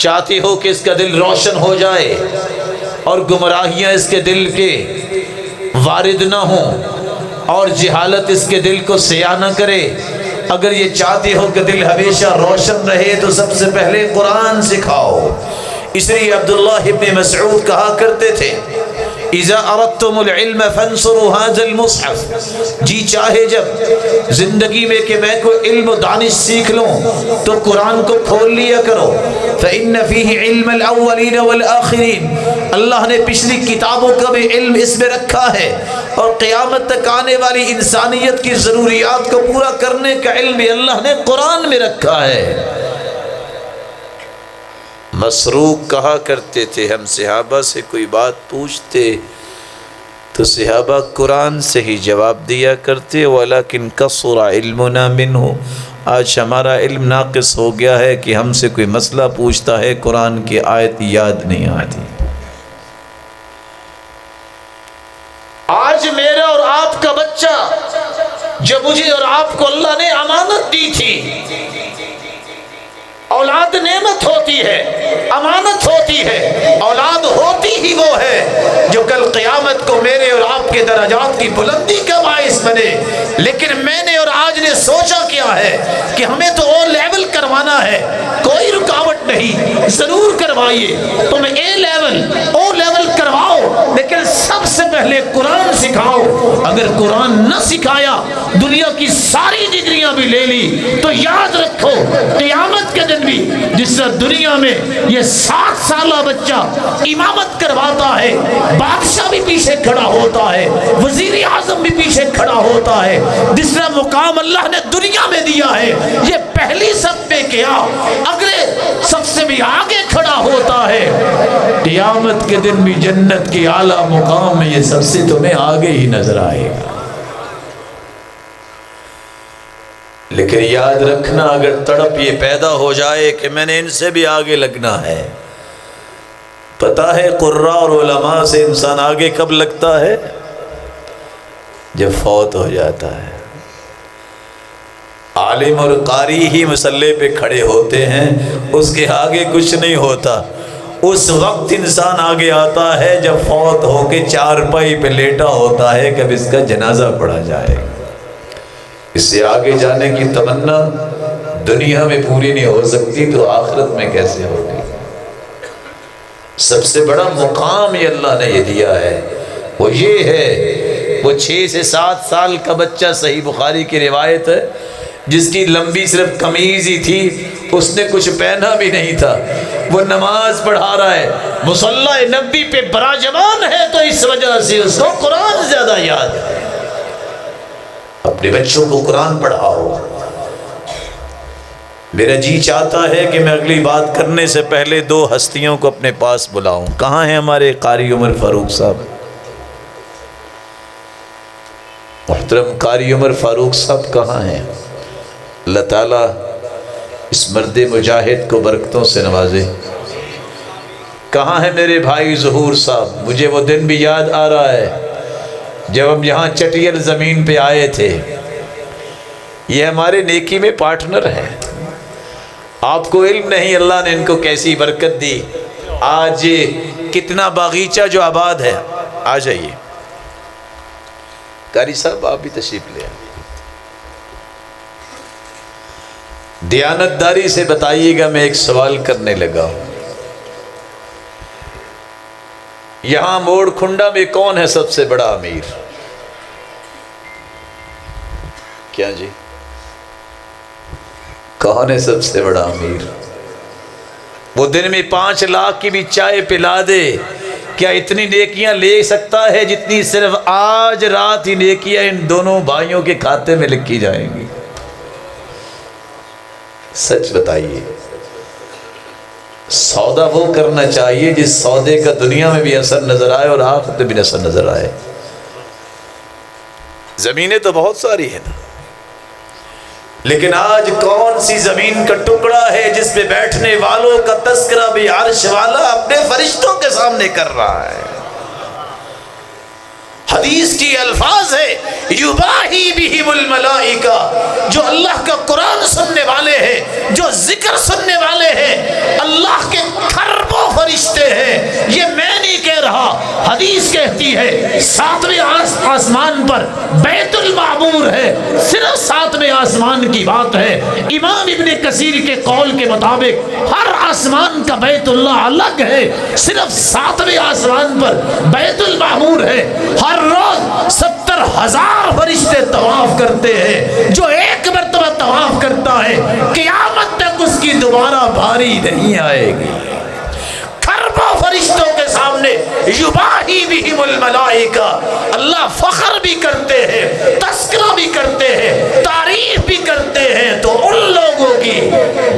چاہتے ہو کہ اس کا دل روشن ہو جائے اور گمراہیاں اس کے دل کے وارد نہ ہوں اور جہالت اس کے دل کو سیاہ نہ کرے، اگر یہ چاہتے ہو کہ دل ہمیشہ روشن رہے تو سب سے پہلے قرآن سکھاؤ۔ اس لیے عبداللہ ابن مسعود کہا کرتے تھے اذا اردتم العلم فانصروا هذا المصحف، جی چاہے جب زندگی میں کہ میں کوئی علم و دانش سیکھ لوں تو قرآن کو کھول لیا کرو۔ فإن فيه علم الاولین والآخرین، اللہ نے پچھلی کتابوں کا بھی علم اس میں رکھا ہے، اور قیامت تک آنے والی انسانیت کی ضروریات کو پورا کرنے کا علم بھی اللہ نے قرآن میں رکھا ہے۔ مسروق کہا کرتے تھے ہم صحابہ سے کوئی بات پوچھتے تو صحابہ قرآن سے ہی جواب دیا کرتے، وَلَكِنْ كَثُرَ عِلْمُنَا مِنْهُ، آج ہمارا علم ناقص ہو گیا ہے کہ ہم سے کوئی مسئلہ پوچھتا ہے قرآن کی آیت یاد نہیں آتی۔ آج میرا اور آپ کا بچہ جو مجھے اور آپ کو اللہ نے امانت دی تھی، اولاد نعمت ہوتی ہے، امانت ہوتی ہے، اولاد ہوتی ہی وہ ہے جو کل قیامت کو میرے اور آپ کے درجات کی بلندی کا باعث بنے۔ لیکن میں نے اور آج نے سوچا کیا ہے کہ ہمیں تو او لیول کروانا ہے، کوئی رکاوٹ نہیں، ضرور کروائیے، تم اے لیول او لیول کرواؤ، لیکن سب سے پہلے قرآن سکھاؤ۔ اگر قرآن نہ سکھایا، دنیا کی ساری ڈگریاں بھی لے لی، تو یاد رکھو قیامت کے دن بھی جس طرح دنیا میں یہ 7 سالہ بچہ امامت کرواتا ہے، بادشاہ بھی پیچھے کھڑا ہوتا ہے، وزیر اعظم بھی پیچھے کھڑا ہوتا ہے، جس طرح مقام اللہ نے دنیا میں دیا ہے، یہ پہلی صف پہ کیا، اگلے سب سے بھی آگے کھڑا ہوتا ہے، قیامت کے دن بھی جنت کی اعلیٰ مقام میں یہ سب سے تمہیں آگے ہی نظر آئے گا۔ لیکن یاد رکھنا، اگر تڑپ یہ پیدا ہو جائے کہ میں نے ان سے بھی آگے لگنا ہے، پتہ ہے قراء اور علماء سے انسان آگے کب لگتا ہے؟ جب فوت ہو جاتا ہے۔ عالم اور قاری ہی مسلح پہ کھڑے ہوتے ہیں، اس کے آگے کچھ نہیں ہوتا۔ اس وقت انسان آگے آتا ہے جب فوت ہو کے چارپائی پہ لیٹا ہوتا ہے کہ اب اس کا جنازہ پڑھا جائے گا۔ اس سے آگے جانے کی تمنا دنیا میں پوری نہیں ہو سکتی تو آخرت میں کیسے ہوگی؟ سب سے بڑا مقام یہ اللہ نے یہ دیا ہے، وہ یہ ہے، وہ 6 سے 7 سال کا بچہ، صحیح بخاری کی روایت ہے، جس کی لمبی صرف قمیض ہی تھی، اس نے کچھ پہنا بھی نہیں تھا، وہ نماز پڑھا رہا ہے، مصلی نبی پہ براجمان ہے، تو اس وجہ سے اس کو قرآن زیادہ یاد ہے۔ اپنے بچوں کو قرآن پڑھاؤ۔ میرا جی چاہتا ہے کہ میں اگلی بات کرنے سے پہلے 2 ہستیوں کو اپنے پاس بلاؤں۔ کہاں ہیں ہمارے قاری عمر فاروق صاحب؟ محترم قاری عمر فاروق صاحب کہاں ہیں؟ اللہ تعالیٰ اس مرد مجاہد کو برکتوں سے نوازے۔ کہاں ہے میرے بھائی ظہور صاحب؟ مجھے وہ دن بھی یاد آ رہا ہے جب ہم یہاں چٹیل زمین پہ آئے تھے۔ یہ ہمارے نیکی میں پارٹنر ہیں۔ آپ کو علم نہیں اللہ نے ان کو کیسی برکت دی۔ آج کتنا باغیچہ جو آباد ہے۔ آ جائیے قاری صاحب، آپ بھی تشریف لے آئیں۔ دیانت داری سے بتائیے گا، میں ایک سوال کرنے لگا ہوں۔ یہاں موڑ کھنڈا میں کون ہے سب سے بڑا امیر؟ کیا جی؟ کون ہے سب سے بڑا امیر؟ وہ دن میں 5 لاکھ کی بھی چائے پلا دے، کیا اتنی نیکیاں لے سکتا ہے جتنی صرف آج رات ہی نیکیاں ان دونوں بھائیوں کے کھاتے میں لکھی جائیں گی؟ سچ بتائیے۔ سودا وہ کرنا چاہیے جس سودے کا دنیا میں بھی اثر نظر آئے اور آخرت میں بھی اثر نظر آئے۔ زمینیں تو بہت ساری ہیں نا، لیکن آج کون سی زمین کا ٹکڑا ہے جس پہ بیٹھنے والوں کا تذکرہ بھی عرش والا اپنے فرشتوں کے سامنے کر رہا ہے؟ حدیث کی الفاظ ہے یباہی بہم الملائکہ، جو اللہ کا قرآن سننے والے ہیں، جو ذکر سننے والے ہیں، اللہ کے کھربوں فرشتے ہیں۔ یہ میں نہیں کہہ رہا، حدیث کہتی ہے 7ویں آسمان پر بیت المعمور ہے، صرف 7ویں آسمان کی بات ہے۔ امام ابن کثیر کے قول کے مطابق ہر آسمان کا بیت اللہ الگ ہے، صرف 7ویں آسمان پر بیت المعمور ہے۔ ہر روز 70,000 فرشتے طواف کرتے ہیں۔ جو ایک مرتبہ طواف کرتا ہے قیامت تک اس کی دوبارہ باری نہیں آئے گی۔ کھربوں فرشتوں کے سامنے یباہی بہم الملائکہ، اللہ فخر بھی کرتے ہیں، تذکرہ بھی کرتے ہیں، تعریف بھی کرتے ہیں تو ان لوگوں کی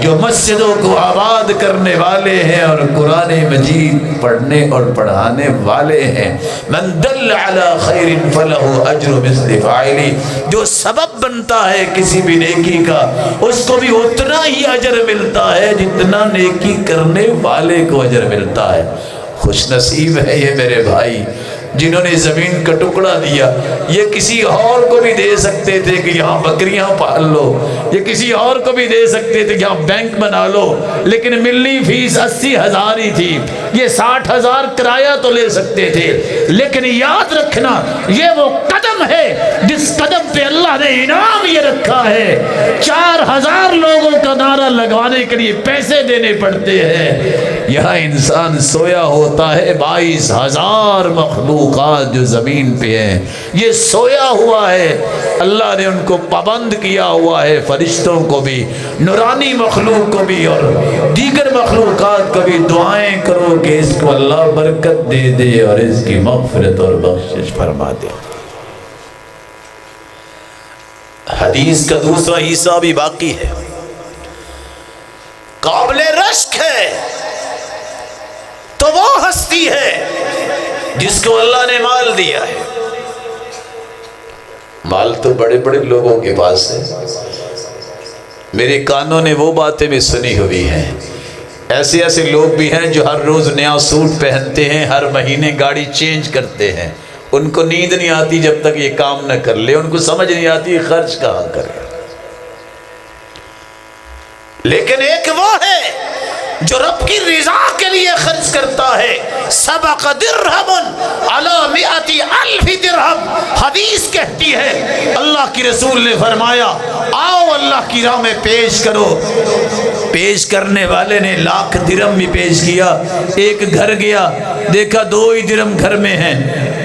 جو مسجدوں کو آباد کرنے والے ہیں اور قرآن مجید پڑھنے اور پڑھانے والے ہیں۔ من دل علی خیر فلہ اجر مثل فاعلی، جو سبب بنتا ہے کسی بھی نیکی کا اس کو بھی اتنا ہی اجر ملتا ہے جتنا نیکی کرنے والے کو اجر ملتا ہے۔ خوش نصیب ہے یہ میرے بھائی جنہوں نے زمین کا ٹکڑا دیا۔ یہ کسی اور کو بھی دے سکتے تھے کہ یہاں بکریاں پال لو، یہ کسی اور کو بھی دے سکتے تھے کہ یہاں بینک بنا لو، لیکن ملنی فیس 80,000 ہی تھی، یہ 60,000 کرایہ تو لے سکتے تھے۔ لیکن یاد رکھنا یہ وہ قدم ہے جس قدم پہ اللہ نے انعام یہ رکھا ہے 4,000 لوگوں کا نعرہ لگوانے کے لیے پیسے دینے پڑتے ہیں۔ یہاں انسان سویا ہوتا ہے، 22,000 مخلوقات جو زمین پہ ہیں یہ سویا ہوا ہے، اللہ نے ان کو پابند کیا ہوا ہے، فرشتوں کو بھی، نورانی مخلوق کو بھی اور دیگر مخلوقات کو بھی۔ دعائیں کرو کہ اس کو اللہ برکت دے دے اور اس کی مغفرت اور بخشش فرما دے۔ حدیث کا دوسرا حصہ بھی باقی ہے، قابل رشک ہے تو وہ ہستی ہے جس کو اللہ نے مال دیا ہے۔ مال تو بڑے بڑے لوگوں کے پاس ہے، میرے کانوں نے وہ باتیں بھی سنی ہوئی ہیں، ایسے ایسے لوگ بھی ہیں جو ہر روز نیا سوٹ پہنتے ہیں، ہر مہینے گاڑی چینج کرتے ہیں، ان کو نیند نہیں آتی جب تک یہ کام نہ کر لے، ان کو سمجھ نہیں آتی خرچ کہاں کرے۔ لیکن ایک وہ ہے جو رب کی رضا کے لیے خرچ کرتا ہے۔ سبق درہم علی 100,000 درہم، حدیث کہتی ہے اللہ کی رسول نے فرمایا آؤ اللہ کی راہ میں پیش کرو۔ پیش کرنے والے نے 1,00,000 درہم بھی پیش کیا، ایک گھر گیا دیکھا 2 ہی درہم گھر میں ہیں،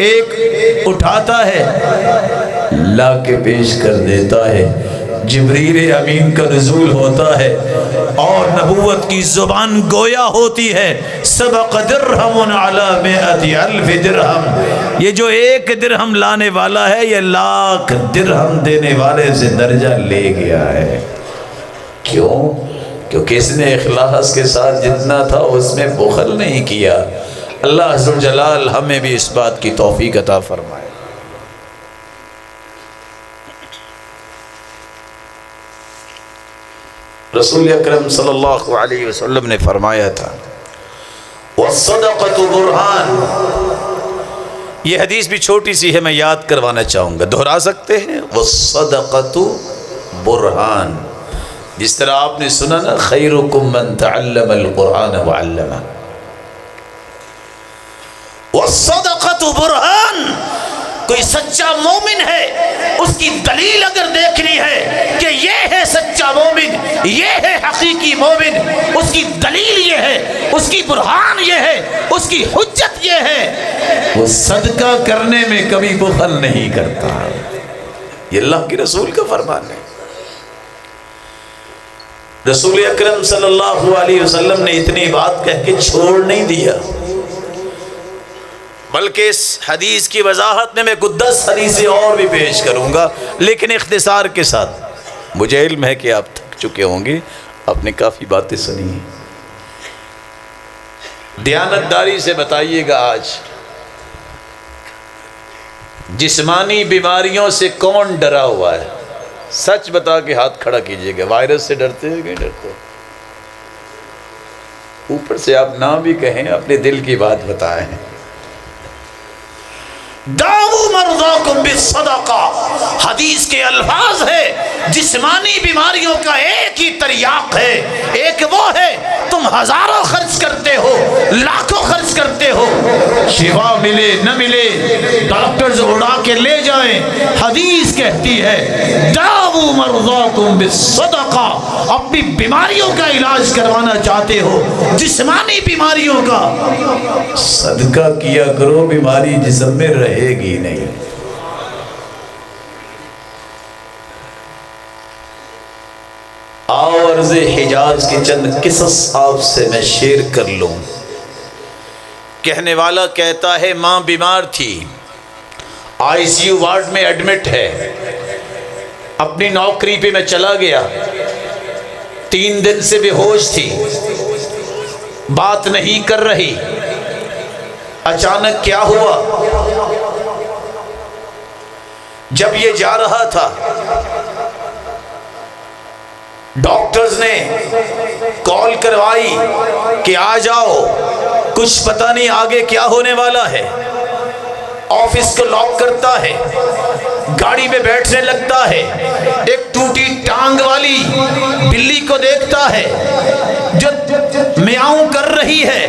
ایک اٹھاتا ہے لا کے پیش کر دیتا ہے، جبریل امین کا نزول ہوتا ہے اور نبوت کی زبان گویا ہوتی ہے۔ سبق درہم علی 100,000 درہم، یہ جو 1 درہم لانے والا ہے یہ 1,00,000 درہم دینے والے سے درجہ لے گیا ہے۔ کیوں؟ کیونکہ اس نے اخلاص کے ساتھ جتنا تھا اس میں بخل نہیں کیا۔ اللہ عز و جلال ہمیں بھی اس بات کی توفیق عطا فرمائے۔ رسول اکرم صلی اللہ علیہ وسلم نے فرمایا تھا وَالصَّدَقَةُ بُرْهَانٌ، یہ حدیث بھی چھوٹی سی ہے، میں یاد کروانا چاہوں گا، دہرا سکتے ہیں۔ وَالصَّدَقَةُ بُرْهَانٌ، جس طرح آپ نے سنا نا خَيْرُكُم مَّن تَعَلَّمَ الْقُرْآنَ وَعَلَّمَهُ، وَالصَّدَقَةُ بُرْهَانٌ، کوئی سچا مومن ہے اس کی دلیل اگر دیکھنی ہے کہ یہ ہے سچا مومن، یہ ہے حقیقی مومن، اس کی دلیل یہ ہے، اس کی برہان یہ ہے، اس کی حجت یہ ہے، وہ صدقہ کرنے میں کبھی بخل نہیں کرتا۔ یہ اللہ کے رسول کا فرمان ہے۔ رسول اکرم صلی اللہ علیہ وسلم نے اتنی بات کہہ کے چھوڑ نہیں دیا، بلکہ اس حدیث کی وضاحت میں 10 حدیثیں اور بھی پیش کروں گا، لیکن اختصار کے ساتھ۔ مجھے علم ہے کہ آپ تھک چکے ہوں گے، آپ نے کافی باتیں سنی ہیں۔ دیانتداری سے بتائیے گا آج جسمانی بیماریوں سے کون ڈرا ہوا ہے؟ سچ بتا کے ہاتھ کھڑا کیجئے گا۔ وائرس سے ڈرتے ہیں کہ نہیں ڈرتے؟ اوپر سے آپ نہ بھی کہیں، اپنے دل کی بات بتائیں۔ داؤ مرضاکم بالصدقہ، حدیث کے الفاظ ہے جسمانی بیماریوں کا ایک ہی تریاق ہے، ایک وہ ہے تم ہزاروں خرچ کرتے ہو، لاکھوں خرچ کرتے ہو، شفا ملے نہ ملے ڈاکٹرز اڑا کے لے جائیں، حدیث کہتی ہے داؤ مرضاکم بالصدقہ، اپنی بیماریوں کا علاج کروانا چاہتے ہو، جسمانی بیماریوں کا، صدقہ کیا کرو، بیماری جسم میں رہے گی نہیں۔ آؤ عرض حجاز کے چند قصص آپ سے میں شیئر کر لوں۔ کہنے والا کہتا ہے ماں بیمار تھی، ICU وارڈ میں ایڈمٹ ہے، اپنی نوکری پہ میں چلا گیا، 3 دن سے بے ہوش تھی، بات نہیں کر رہی۔ اچانک کیا ہوا؟ جب یہ جا رہا تھا ڈاکٹرز نے کال کروائی کہ آ جاؤ، کچھ پتہ نہیں آگے کیا ہونے والا ہے۔ آفس کو لاک کرتا ہے، گاڑی میں بیٹھنے لگتا ہے، ایک ٹوٹی ٹانگ والی بلی کو دیکھتا ہے جو میاؤں کر رہی ہے،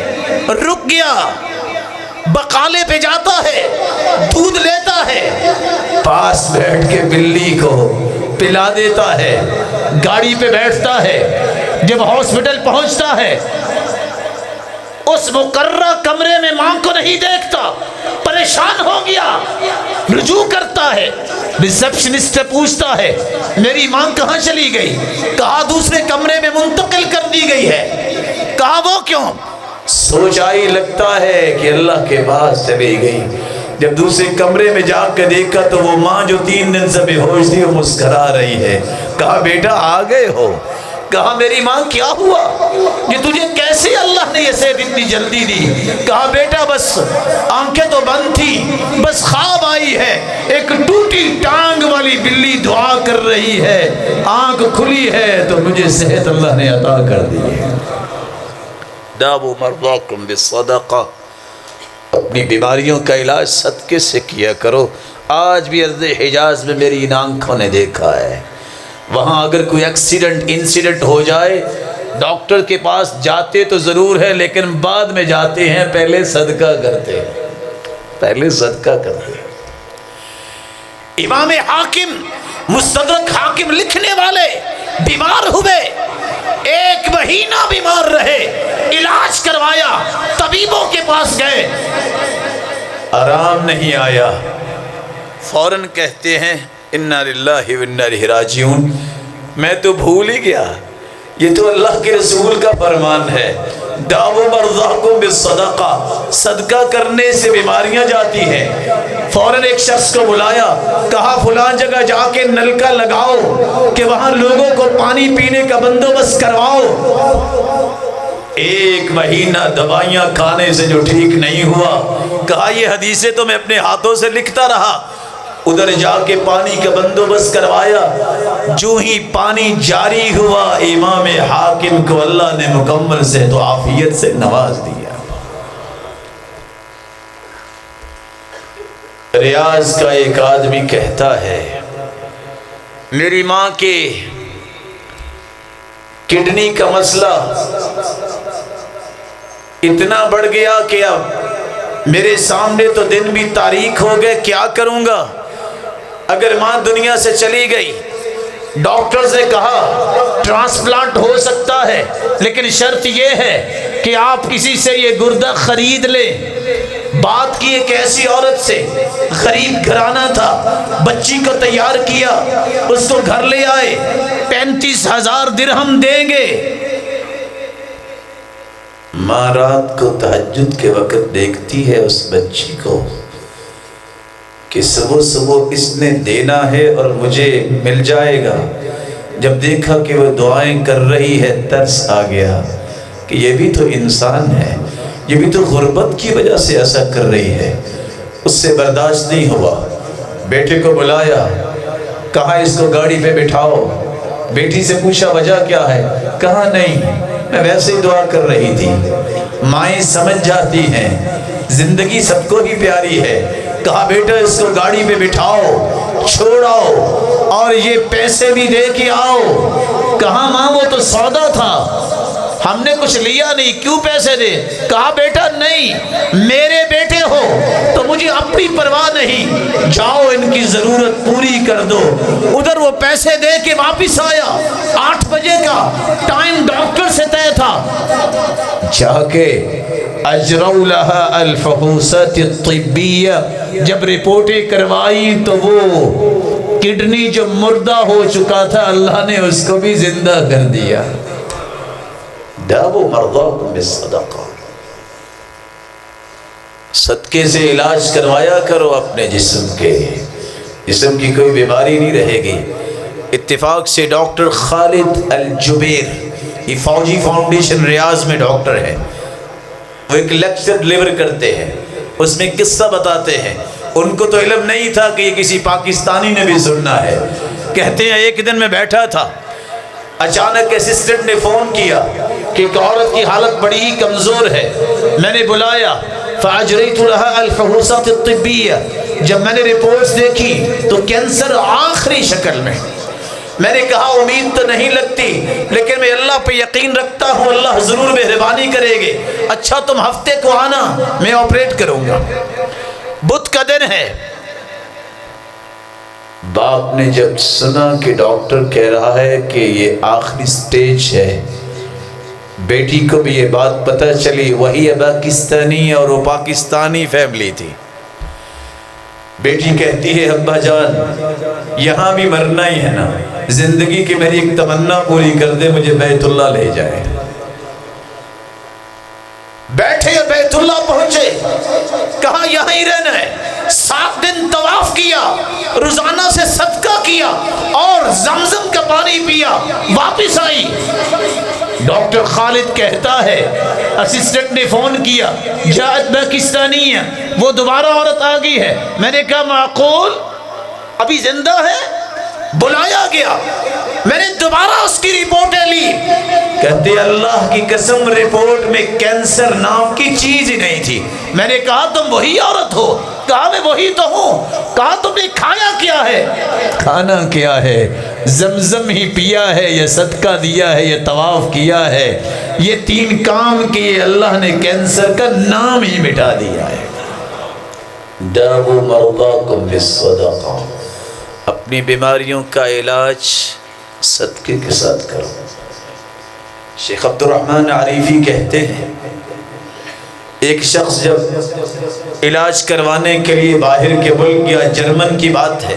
رک گیا، بقالے پہ جاتا ہے، دودھ لیتا ہے، پاس بیٹھ کے بلی کو پلا دیتا ہے، گاڑی پہ بیٹھتا ہے، جب ہاسپٹل پہنچتا ہے اس مقررہ کمرے میں ماں کو نہیں دیکھتا، پریشان ہو گیا، رجوع کرتا ہے، ریسپشنسٹ سے پوچھتا ہے میری ماں کہاں چلی گئی؟ کہا دوسرے کمرے میں منتقل کر دی گئی ہے۔ کہا وہ کیوں؟ سوچ آئی لگتا ہے کہ اللہ کے پاس چلی گئی۔ جب دوسرے کمرے میں جا کے دیکھا تو وہ ماں جو 3 دن سے بے ہوش تھی وہ مسکرا رہی ہے۔ کہا بیٹا آ گئے ہو؟ کہا میری ماں کیا ہوا؟ یہ تجھے کیسے اللہ نے یہ صحت اتنی جلدی دی؟ کہا بیٹا بس آنکھیں تو بند تھی، بس خواب آئی ہے، ایک ٹوٹی ٹانگ والی بلی دعا کر رہی ہے، آنکھ کھلی ہے تو مجھے صحت اللہ نے عطا کر دی ہے۔ داؤ مرضاکم بالصدقہ، اپنی بیماریوں کا علاج صدقے سے کیا کرو۔ آج بھی ارض حجاز میں میری ان آنکھوں نے دیکھا ہے، وہاں اگر کوئی انسیڈنٹ ہو جائے، ڈاکٹر کے پاس جاتے تو ضرور ہے لیکن بعد میں جاتے ہیں، پہلے صدقہ کرتے ہیں، پہلے صدقہ کرتے ہیں۔ امام حاکم مستدرک حاکم لکھنے والے بیمار ہوئے، 1 مہینہ بیمار رہے، علاج کروایا، طبیبوں کے پاس گئے، آرام نہیں آیا، فوراً کہتے ہیں انا للہ و انا الیہ راجعون، میں تو بھول ہی گیا، یہ تو اللہ کے رسول کا فرمان ہے، داؤ مرضاکم بالصدقہ، صدقہ کرنے سے بیماریاں جاتی ہیں۔ فوراً ایک شخص کو بلایا، کہا فلاں جگہ جا کے نلکا لگاؤ کہ وہاں لوگوں کو پانی پینے کا بندوبست کرواؤ۔ 1 مہینہ دوائیاں کھانے سے جو ٹھیک نہیں ہوا، کہا یہ حدیثیں تو میں اپنے ہاتھوں سے لکھتا رہا، ادھر جا کے پانی کا بندوبست کروایا، جو ہی پانی جاری ہوا امام حاکم کو اللہ نے مکمل صحت و عافیت سے نواز دیا۔ ریاض کا ایک آدمی کہتا ہے میری ماں کے کڈنی کا مسئلہ اتنا بڑھ گیا کہ اب میرے سامنے تو دن بھی تاریک ہو گئے، کیا کروں گا؟ اگر ماں دنیا سے چلی گئی، ڈاکٹر نے کہا ٹرانسپلانٹ ہو سکتا ہے لیکن شرط یہ ہے کہ آپ کسی سے یہ گردہ خرید لیں۔ بات کی ایک ایسی عورت سے، غریب گھرانہ تھا، بچی کو تیار کیا، اس کو گھر لے آئے، 35,000 درہم دیں گے۔ ماں رات کو تہجد کے وقت دیکھتی ہے اس بچی کو کہ صبح اس نے دینا ہے اور مجھے مل جائے گا۔ جب دیکھا کہ وہ دعائیں کر رہی ہے، ترس آ گیا کہ یہ بھی تو انسان ہے، یہ بھی تو غربت کی وجہ سے ایسا کر رہی ہے۔ اس سے برداشت نہیں ہوا، بیٹے کو بلایا، کہا اس کو گاڑی پہ بٹھاؤ۔ بیٹی سے پوچھا وجہ کیا ہے؟ کہا نہیں، میں ویسے ہی دعا کر رہی تھی۔ مائیں سمجھ جاتی ہیں، زندگی سب کو ہی پیاری ہے۔ کہا بیٹا اس کو گاڑی پہ بٹھاؤ، چھوڑاؤ اور یہ پیسے بھی دے کے آؤ۔ کہا ماں وہ تو سودا تھا، ہم نے کچھ لیا نہیں، کیوں پیسے دے؟ کہا بیٹا نہیں، میرے بیٹے ہو تو مجھے اپنی پرواہ نہیں، جاؤ ان کی ضرورت پوری کر دو۔ ادھر وہ پیسے دے کے واپس آیا، 8 بجے کا ٹائم ڈاکٹر سے طے تھا، جا کے اجروا لہا الفحوصات الطبیہ، جب رپورٹیں کروائی تو وہ کڈنی جو مردہ ہو چکا تھا اللہ نے اس کو بھی زندہ کر دیا۔ داؤ مرضاکم بالصدقہ، صدقے سے علاج کروایا کرو اپنے جسم کے، جسم کی کوئی بیماری نہیں رہے گی۔ اتفاق سے ڈاکٹر خالد الجبیر، یہ فوجی فاؤنڈیشن ریاض میں ڈاکٹر ہے، وہ ایک لیکچر ڈلیور کرتے ہیں، اس میں قصہ بتاتے ہیں۔ ان کو تو علم نہیں تھا کہ یہ کسی پاکستانی نے بھی سننا ہے۔ کہتے ہیں ایک دن میں بیٹھا تھا، اچانک اسسٹنٹ نے فون کیا کہ ایک عورت کی حالت بڑی ہی کمزور ہے، میں نے بلایا، فاجریت لها الفحوصات الطبیہ، جب میں نے رپورٹس دیکھی تو کینسر آخری شکل میں۔ میں نے کہا امید تو نہیں لگتی لیکن میں اللہ پہ یقین رکھتا ہوں، اللہ ضرور مہربانی کرے گے۔ اچھا تم ہفتے کو آنا، میں آپریٹ کروں گا۔ بدھ کا دن ہے۔ باپ نے جب سنا کہ ڈاکٹر کہہ رہا ہے کہ یہ آخری سٹیج ہے، بیٹی کو بھی یہ بات پتہ چلی، وہی پاکستانی اور وہ پاکستانی فیملی تھی۔ بیٹی کہتی ہے ابا جان یہاں بھی مرنا ہی ہے نا، زندگی کی میری ایک تمنا پوری کر دے، مجھے بیت اللہ لے جائے۔ بیٹھے بیت اللہ پہنچے، کہا یہاں ہی رہنا ہے۔ 7 دن طواف کیا، روزانہ سے صدقہ کیا اور زمزم کا پانی پیا، واپس آئی۔ ڈاکٹر خالد کہتا ہے اسسٹنٹ نے فون کیا، جاءت پاکستانی ہے، وہ دوبارہ عورت آ گئی ہے۔ میں نے کہا معقول ابھی زندہ ہے؟ بلایا گیا، میں نے دوبارہ اس کی رپورٹیں لی، کہتے اللہ کی قسم رپورٹ میں کینسر نام کی چیز ہی نہیں تھی۔ میں نے کہا تم وہی عورت ہو؟ کہا میں وہی تو ہوں۔ کہا تم نے کھایا کیا ہے؟ کھانا کیا ہے؟ زمزم ہی پیا ہے، یہ صدقہ دیا ہے، یہ طواف کیا ہے، یہ 3 کام کیے، اللہ نے کینسر کا نام ہی مٹا دیا ہے۔ داؤ مرضاکم بالصدقہ، اپنی بیماریوں کا علاج صدقے کے ساتھ کرو۔ شیخ عبد الرحمن عریفی کہتے ہیں ایک شخص جب علاج کروانے کے لیے باہر کے ملک یا جرمن کی بات ہے،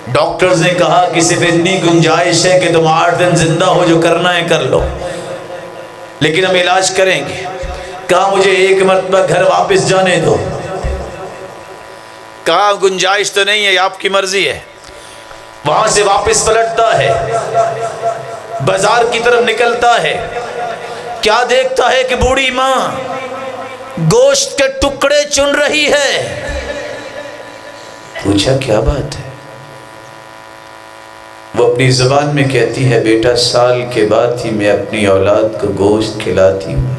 ڈاکٹرز نے کہا کہ صرف اتنی گنجائش ہے کہ تم 8 دن زندہ ہو، جو کرنا ہے کر لو، لیکن ہم علاج کریں گے۔ کہا مجھے 1 مرتبہ گھر واپس جانے دو۔ کہا گنجائش تو نہیں ہے، آپ کی مرضی ہے۔ وہاں سے واپس پلٹتا ہے، بازار کی طرف نکلتا ہے، کیا دیکھتا ہے کہ بوڑھی ماں گوشت کے ٹکڑے چن رہی ہے۔ پوچھا کیا بات ہے؟ وہ اپنی زبان میں کہتی ہے بیٹا سال کے بعد ہی میں اپنی اولاد کو گوشت کھلاتی ہوں،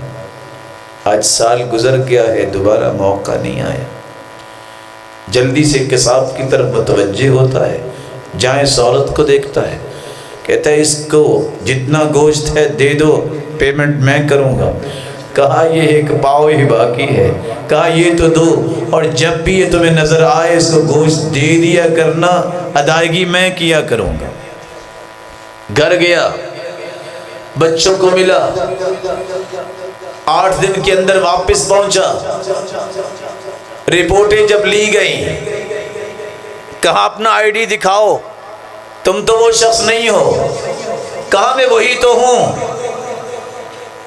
آج سال گزر گیا ہے، دوبارہ موقع نہیں آیا۔ جلدی سے قصاب کی طرف متوجہ ہوتا ہے، جائیں عورت کو دیکھتا ہے، کہتا ہے اس کو جتنا گوشت ہے دے دو، پیمنٹ میں کروں گا۔ کہا یہ 1 پاؤ ہی باقی ہے۔ کہا یہ تو دو، اور جب بھی یہ تمہیں نظر آئے اس کو گوشت دے دیا کرنا، ادائیگی میں کیا کروں گا۔ گھر گیا، بچوں کو ملا، 8 دن کے اندر واپس پہنچا۔ رپورٹیں جب لی گئیں، کہا اپنا ID دکھاؤ، تم تو وہ شخص نہیں ہو۔ کہا میں وہی تو ہوں۔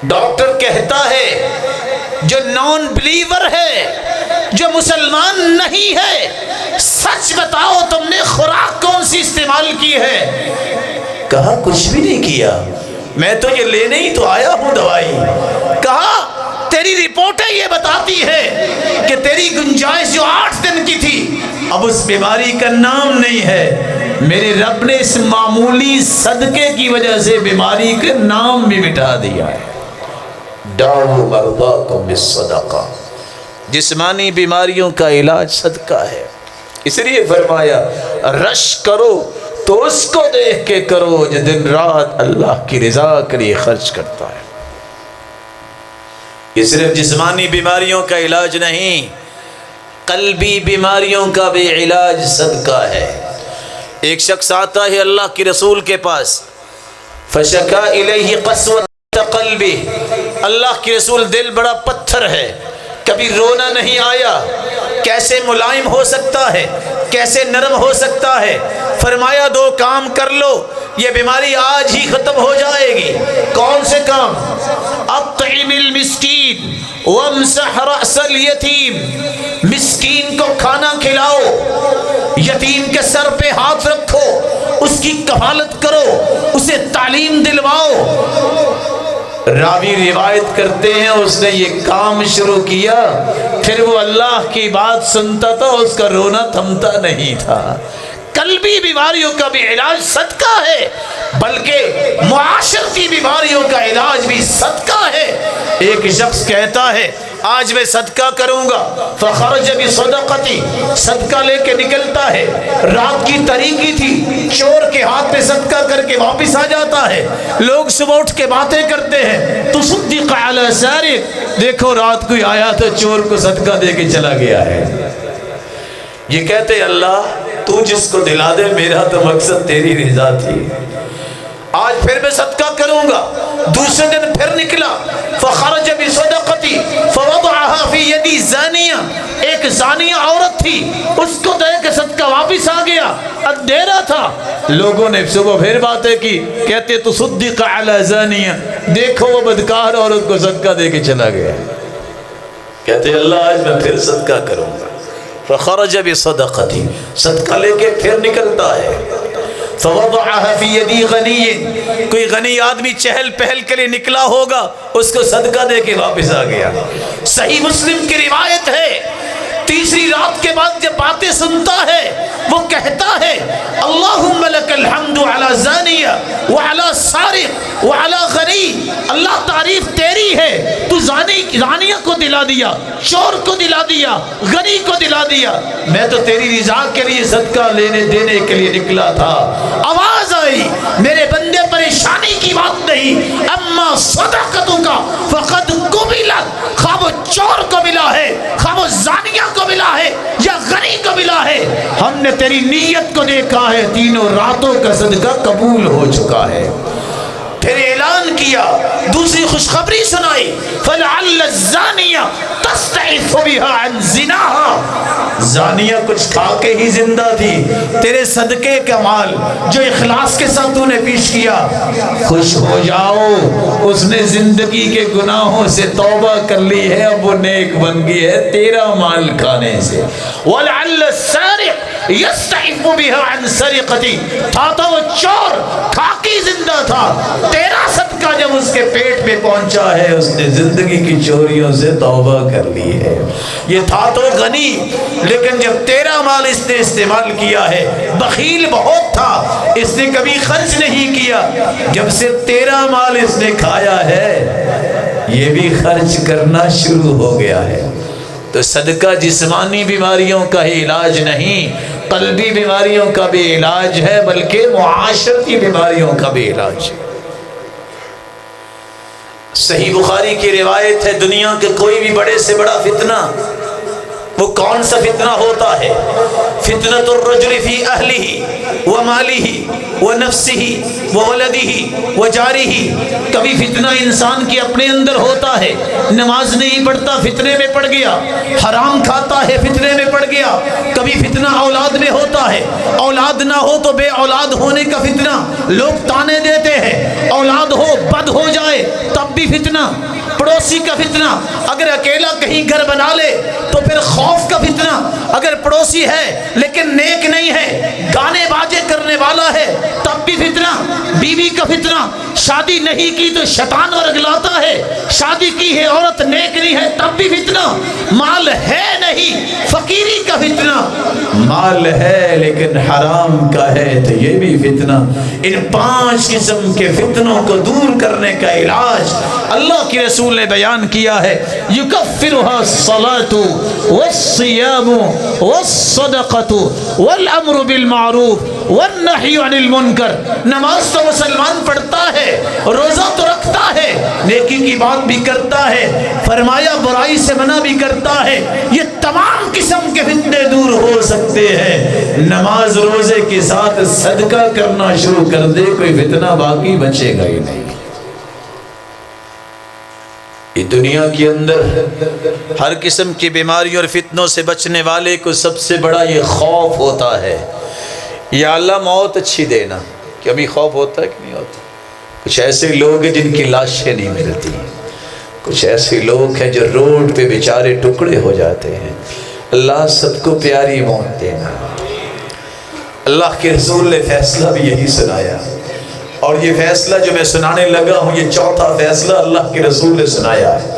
ڈاکٹر کہتا ہے جو نان بلیور ہے، جو مسلمان نہیں ہے، سچ بتاؤ تم نے خوراک کون سی استعمال کی ہے؟ کہا کچھ بھی نہیں کیا، میں تو یہ لینے ہی تو آیا ہوں دوائی۔ کہا تیری رپورٹیں یہ بتاتی ہے کہ تیری گنجائش جو 8 دن کی تھی اب اس بیماری کا نام نہیں ہے، میرے رب نے اس معمولی صدقے کی وجہ سے بیماری کا نام بھی مٹا دیا ہے۔ دعوا مرضاکم بالصدقہ، جسمانی بیماریوں کا علاج صدقہ ہے۔ اس لیے فرمایا رش کرو تو اس کو دیکھ کے کرو جو دن رات اللہ کی رضا کے لیے خرچ کرتا ہے۔ یہ صرف جسمانی بیماریوں کا علاج نہیں، قلبی بیماریوں کا بھی علاج صدقہ ہے۔ ایک شخص آتا ہے اللہ کے رسول کے پاس، فشکا الیہ قسوۃ قلبی، اللہ کے رسول دل بڑا پتھر ہے، کبھی رونا نہیں آیا، کیسے ملائم ہو سکتا ہے، کیسے نرم ہو سکتا ہے؟ فرمایا 2 کام کر لو، یہ بیماری آج ہی ختم ہو جائے گی۔ کون سے کام؟ اطعم المسکین وامسح رأس الیتیم، مسکین کو کھانا کھلاؤ، یتیم کے سر پہ ہاتھ رکھو، اس کی کفالت کرو، اسے تعلیم دلواؤ۔ راوی روایت کرتے ہیں اس نے یہ کام شروع کیا، پھر وہ اللہ کی بات سنتا تھا، اس کا رونا تھمتا نہیں تھا۔ قلبی بیماریوں کا بھی علاج صدقہ ہے، بلکہ معاشرتی بیماریوں کا علاج بھی صدقہ ہے۔ ایک شخص کہتا ہے آج میں صدقہ کروں گا، فخرج بصدقتی، صدقہ لے کے نکلتا ہے، رات کی تاریکی تھی، چور کے ہاتھ پہ صدقہ کر کے واپس آ جاتا ہے۔ لوگ صبح اٹھ کے باتیں کرتے ہیں، تصدق علی سارق، دیکھو رات کوئی آیا تو چور کو صدقہ دے کے چلا گیا ہے۔ یہ کہتے اللہ تو جس کو دلا دے، میرا تو مقصد تیری رضا تھی۔ آج پھر میں صدقہ کروں گا۔ دوسرے دن پھر نکلا، فخرج بصدقتی فوضعها فی یدی زانیہ، ایک زانیہ عورت تھی، اس کو دے کے صدقہ واپس آ گیا، اندھیرا تھا۔ لوگوں نے صبح پھر باتیں کی، کہتے تصدق علی زانیہ، دیکھو وہ بدکار عورت کو صدقہ دے کے چلا گیا۔ کہتے اللہ آج میں پھر صدقہ کروں گا۔ فخرج بصدقتی، صدقہ لے کے پھر نکلتا ہے۔ فوضعها فی یدی غنی، کوئی غنی آدمی چہل پہل کے لیے نکلا ہوگا، اس کو صدقہ دے کے واپس آ گیا۔ صحیح مسلم کی روایت ہے، تیسری رات کے بعد جب باتیں سنتا ہے وہ کہتا ہے اللہم لک الحمد علی زانیہ وعلی سارق وعلی غنی، اللہ تعریف تیری ہے، تو زانیہ کو دلا دیا، چور کو دلا دیا، غنی کو دلا دیا، میں تو تیری رضا کے لیے صدقہ لینے دینے کے لیے نکلا تھا۔ آواز آئی میرے بندے پریشانی کی بات نہیں، اما صدقتک فقد قبلت، خواہ وہ چور کو ملا ہے، خواہ وہ زانیہ کو ملا ہے یا غنی کو ملا ہے، ہم نے تیری نیت کو دیکھا ہے، تینوں راتوں کا صدقہ قبول ہو چکا ہے۔ پھر اعلان کیا، دوسری خوشخبری سنائی، فلعل الزانیہ تستعف بها عن زناها، زانیہ کچھ کھا کے ہی زندہ تھی، تیرے صدقے کا مال جو اخلاص کے ساتھ تو نے پیش کیا، خوش ہو جاؤ، اس نے زندگی کے گناہوں سے توبہ کر لی ہے، اب وہ نیک بن گئی ہے تیرا مال کھانے سے۔ ولعل السارق یستعف بها عن سرقتی، تھا تو وہ چور کھا کے زندہ تھا، تیرا صدقہ جب اس کے پیٹ میں پہنچا ہے اس نے زندگی کی چوریوں سے توبہ کر لی ہے۔ یہ تھا تو غنی، لیکن جب تیرا مال اس نے استعمال کیا ہے، بخیل بہت تھا، اس نے کبھی خرچ نہیں کیا، جب سے تیرا مال اس نے کھایا ہے یہ بھی خرچ کرنا شروع ہو گیا ہے۔ تو صدقہ جسمانی بیماریوں کا ہی علاج نہیں، قلبی بیماریوں کا بھی علاج ہے، بلکہ معاشرتی بیماریوں کا بھی علاج ہے۔ صحیح بخاری کی روایت ہے، دنیا کے کوئی بھی بڑے سے بڑا فتنہ، وہ کون سا فتنہ ہوتا ہے؟ فتنۃ الرجل فی اہلہ ومالہ ونفسہ وولدہ وجارہ، کبھی فتنہ انسان کے اپنے اندر ہوتا ہے، نماز نہیں پڑھتا فتنے میں پڑ گیا، حرام کھاتا ہے فتنے میں پڑ گیا، کبھی فتنہ اولاد میں ہوتا ہے، اولاد نہ ہو تو بے اولاد ہونے کا فتنہ، لوگ تانے دیتے ہیں، اولاد ہو بد ہو جائے تب بھی فتنہ، پڑوسی کا فتنہ، اگر اکیلا کہیں گھر بنا لے تو پھر خوف کا فتنہ، اگر پڑوسی ہے لیکن نیک نہیں ہے، گانے باجے کرنے والا ہے تب بھی فتنہ، بیوی کا فتنہ، شادی نہیں کی تو شیطان ورگلاتا ہے، شادی کی ہے عورت نیک نہیں ہے تب بھی فتنہ، مال ہے نہیں فقیری کا فتنہ، مال ہے لیکن حرام کا ہے تو یہ بھی فتنہ۔ ان 5 قسم کے فتنوں کو دور کرنے کا علاج اللہ کی رسول نے بیان کیا ہے، یکفرها الصلاة والصیام والصدقۃ والامر بالمعروف والنہی عن المنکر، نماز تو مسلمان پڑھتا ہے، روزہ تو رکھتا ہے، نیکی کی بات بھی کرتا ہے، فرمایا برائی سے منع بھی کرتا ہے، یہ تمام قسم کے فتنے دور ہو سکتے ہیں، نماز روزے کے ساتھ صدقہ کرنا شروع کر دے، کوئی فتنہ باقی بچے گا ہی نہیں۔ یہ دنیا کے اندر ہر قسم کی بیماریوں اور فتنوں سے بچنے والے کو سب سے بڑا یہ خوف ہوتا ہے، یا اللہ موت اچھی دینا، کہ ابھی خوف ہوتا ہے کہ نہیں ہوتا؟ کچھ ایسے لوگ ہیں جن کی لاشیں نہیں ملتی، کچھ ایسے لوگ ہیں جو روڈ پہ بیچارے ٹکڑے ہو جاتے ہیں، اللہ سب کو پیاری موت دینا۔ اللہ کے رسول نے فیصلہ بھی یہی سنایا، اور یہ فیصلہ جو میں سنانے لگا ہوں یہ 4تھا فیصلہ اللہ کے رسول نے سنایا ہے۔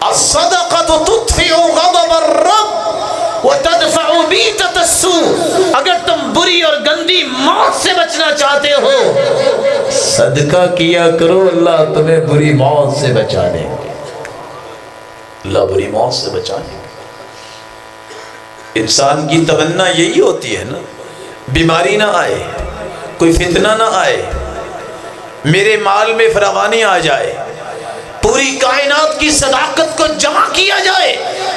الصدقۃ تطفئ غضب الرب وتدفع بیتۃ السوء، اگر تم بری اور گندی موت سے بچنا چاہتے ہو صدقہ کیا کرو، اللہ تمہیں بری موت سے بچا دے گا، اللہ بری موت سے بچا دے گا۔ انسان کی تمنا یہی ہوتی ہے نا، بیماری نہ آئے، کوئی فتنہ نہ آئے، میرے مال میں فراوانی آ جائے، پوری کائنات کی صداقت کو جمع کیا جائے،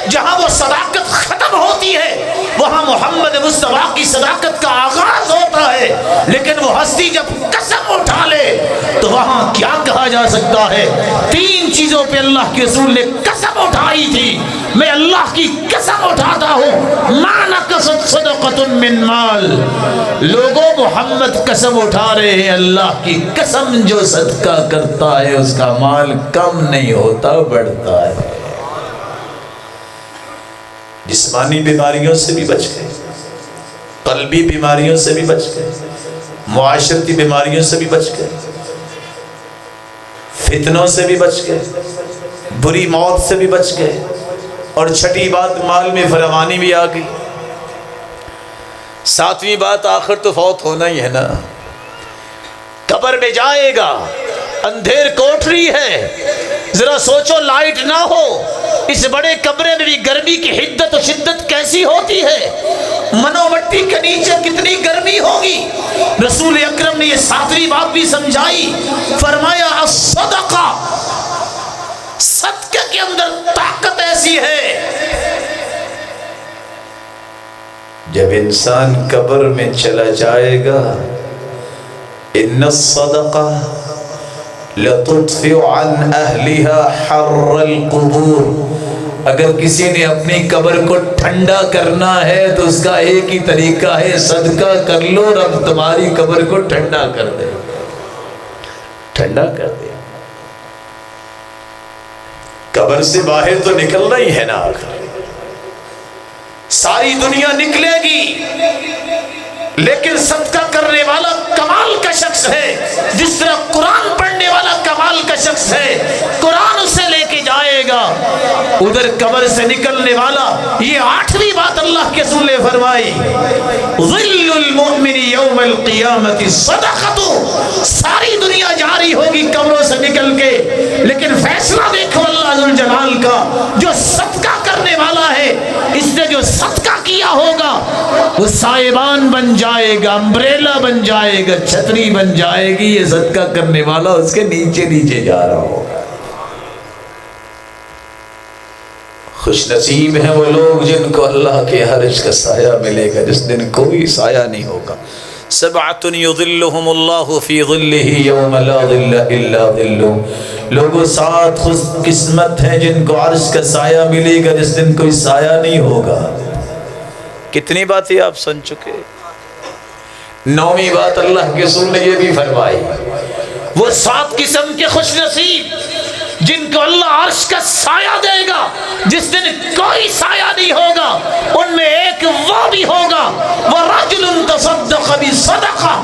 جہاں وہ صداقت ختم ہوتی ہے وہاں محمد مصطفیٰ کی صداقت کا آغاز ہوتا ہے، لیکن وہ ہستی جب قسم اٹھا لے تو وہاں کیا کہا جا سکتا ہے؟ 3 چیزوں پہ اللہ کے رسول نے قسم اٹھائی تھی، میں اللہ کی قسم اٹھاتا ہوں ما نقصت صدقۃ من مال۔ لوگوں محمد قسم اٹھا رہے ہیں، اللہ کی قسم جو صدقہ کرتا ہے اس کا مال کم نہیں ہوتا، بڑھتا ہے۔ جسمانی بیماریوں سے بھی بچ گئے، قلبی بیماریوں سے بھی بچ گئے، معاشرتی بیماریوں سے بھی بچ گئے، فتنوں سے بھی بچ گئے، بری موت سے بھی بچ گئے، اور چھٹی بات مال میں فراوانی بھی آ گئی۔ 7ویں بات آخر تو فوت ہونا ہی ہے نا، قبر میں جائے گا، اندھیر کوٹری ہے، ذرا سوچو لائٹ نہ ہو، اس بڑے کمرے میں بھی گرمی کی حدت و شدت کیسی ہوتی ہے، منو مٹی کے نیچے کتنی گرمی ہوگی۔ رسول اکرم نے یہ 7ویں بات بھی سمجھائی، فرمایا الصدقہ، صدقے کے اندر طاقت ایسی ہے، جب انسان قبر میں چلا جائے گا، ان الصدقہ لتطفئ عن اہلها حر القبور، اگر کسی نے اپنی قبر کو ٹھنڈا کرنا ہے تو اس کا ایک ہی طریقہ ہے، صدقہ کر لو، رب تمہاری قبر کو ٹھنڈا کر دے، ٹھنڈا کر دے۔ قبر سے باہر تو نکلنا ہی ہے نا، آخر ساری دنیا نکلے گی، لیکن صدقہ کرنے والا کمال کا شخص ہے، جس طرح قرآن پڑھنے والا کمال کا شخص ہے، قرآن اسے لے کے جائے گا۔ ادھر قبر سے نکلنے والا، یہ 8ویں بات اللہ کے رسول نے فرمائی، ظل المؤمن یوم القیامت صدقۃ، ساری دنیا جاری ہوگی قبروں سے نکل کے، لیکن فیصلہ دیکھو اللہ ذوالجلال کا، جو صدقہ کرنے والا ہے، اس نے جو صدقہ کیا ہوگا وہ سائبان بن جائے گا، امبریلا بن جائے گا، چھتری بن جائے گی، یہ صدقہ کرنے والا اس کے نیچے نیچے جا رہا ہوگا۔ خوش نصیب ہیں وہ لوگ جن کو اللہ کے عرش کا سایہ ملے گا، جس دن کوئی سایہ نہیں ہوگا۔ سبعۃ یظلھم اللہ فی ظلہ یوم لا ظل الا ظلہ، لوگوں 7 خوش قسمت ہیں جن کو عرش کا سایہ ملے گا، جس دن کوئی سایہ نہیں ہوگا۔ کتنی باتیں آپ سن چکے؟ 9ویں بات اللہ کے رسول نے یہ بھی فرمائی، وہ 7 قسم کے خوش نصیب جن کو اللہ عرش کا سایہ دے گا، جس دن کوئی سایہ نہیں ہوگا، ان میں ایک وہ بھی ہوگا، وَرَجُلٌ تَصَدَّقَ بِصَدَقَةٍ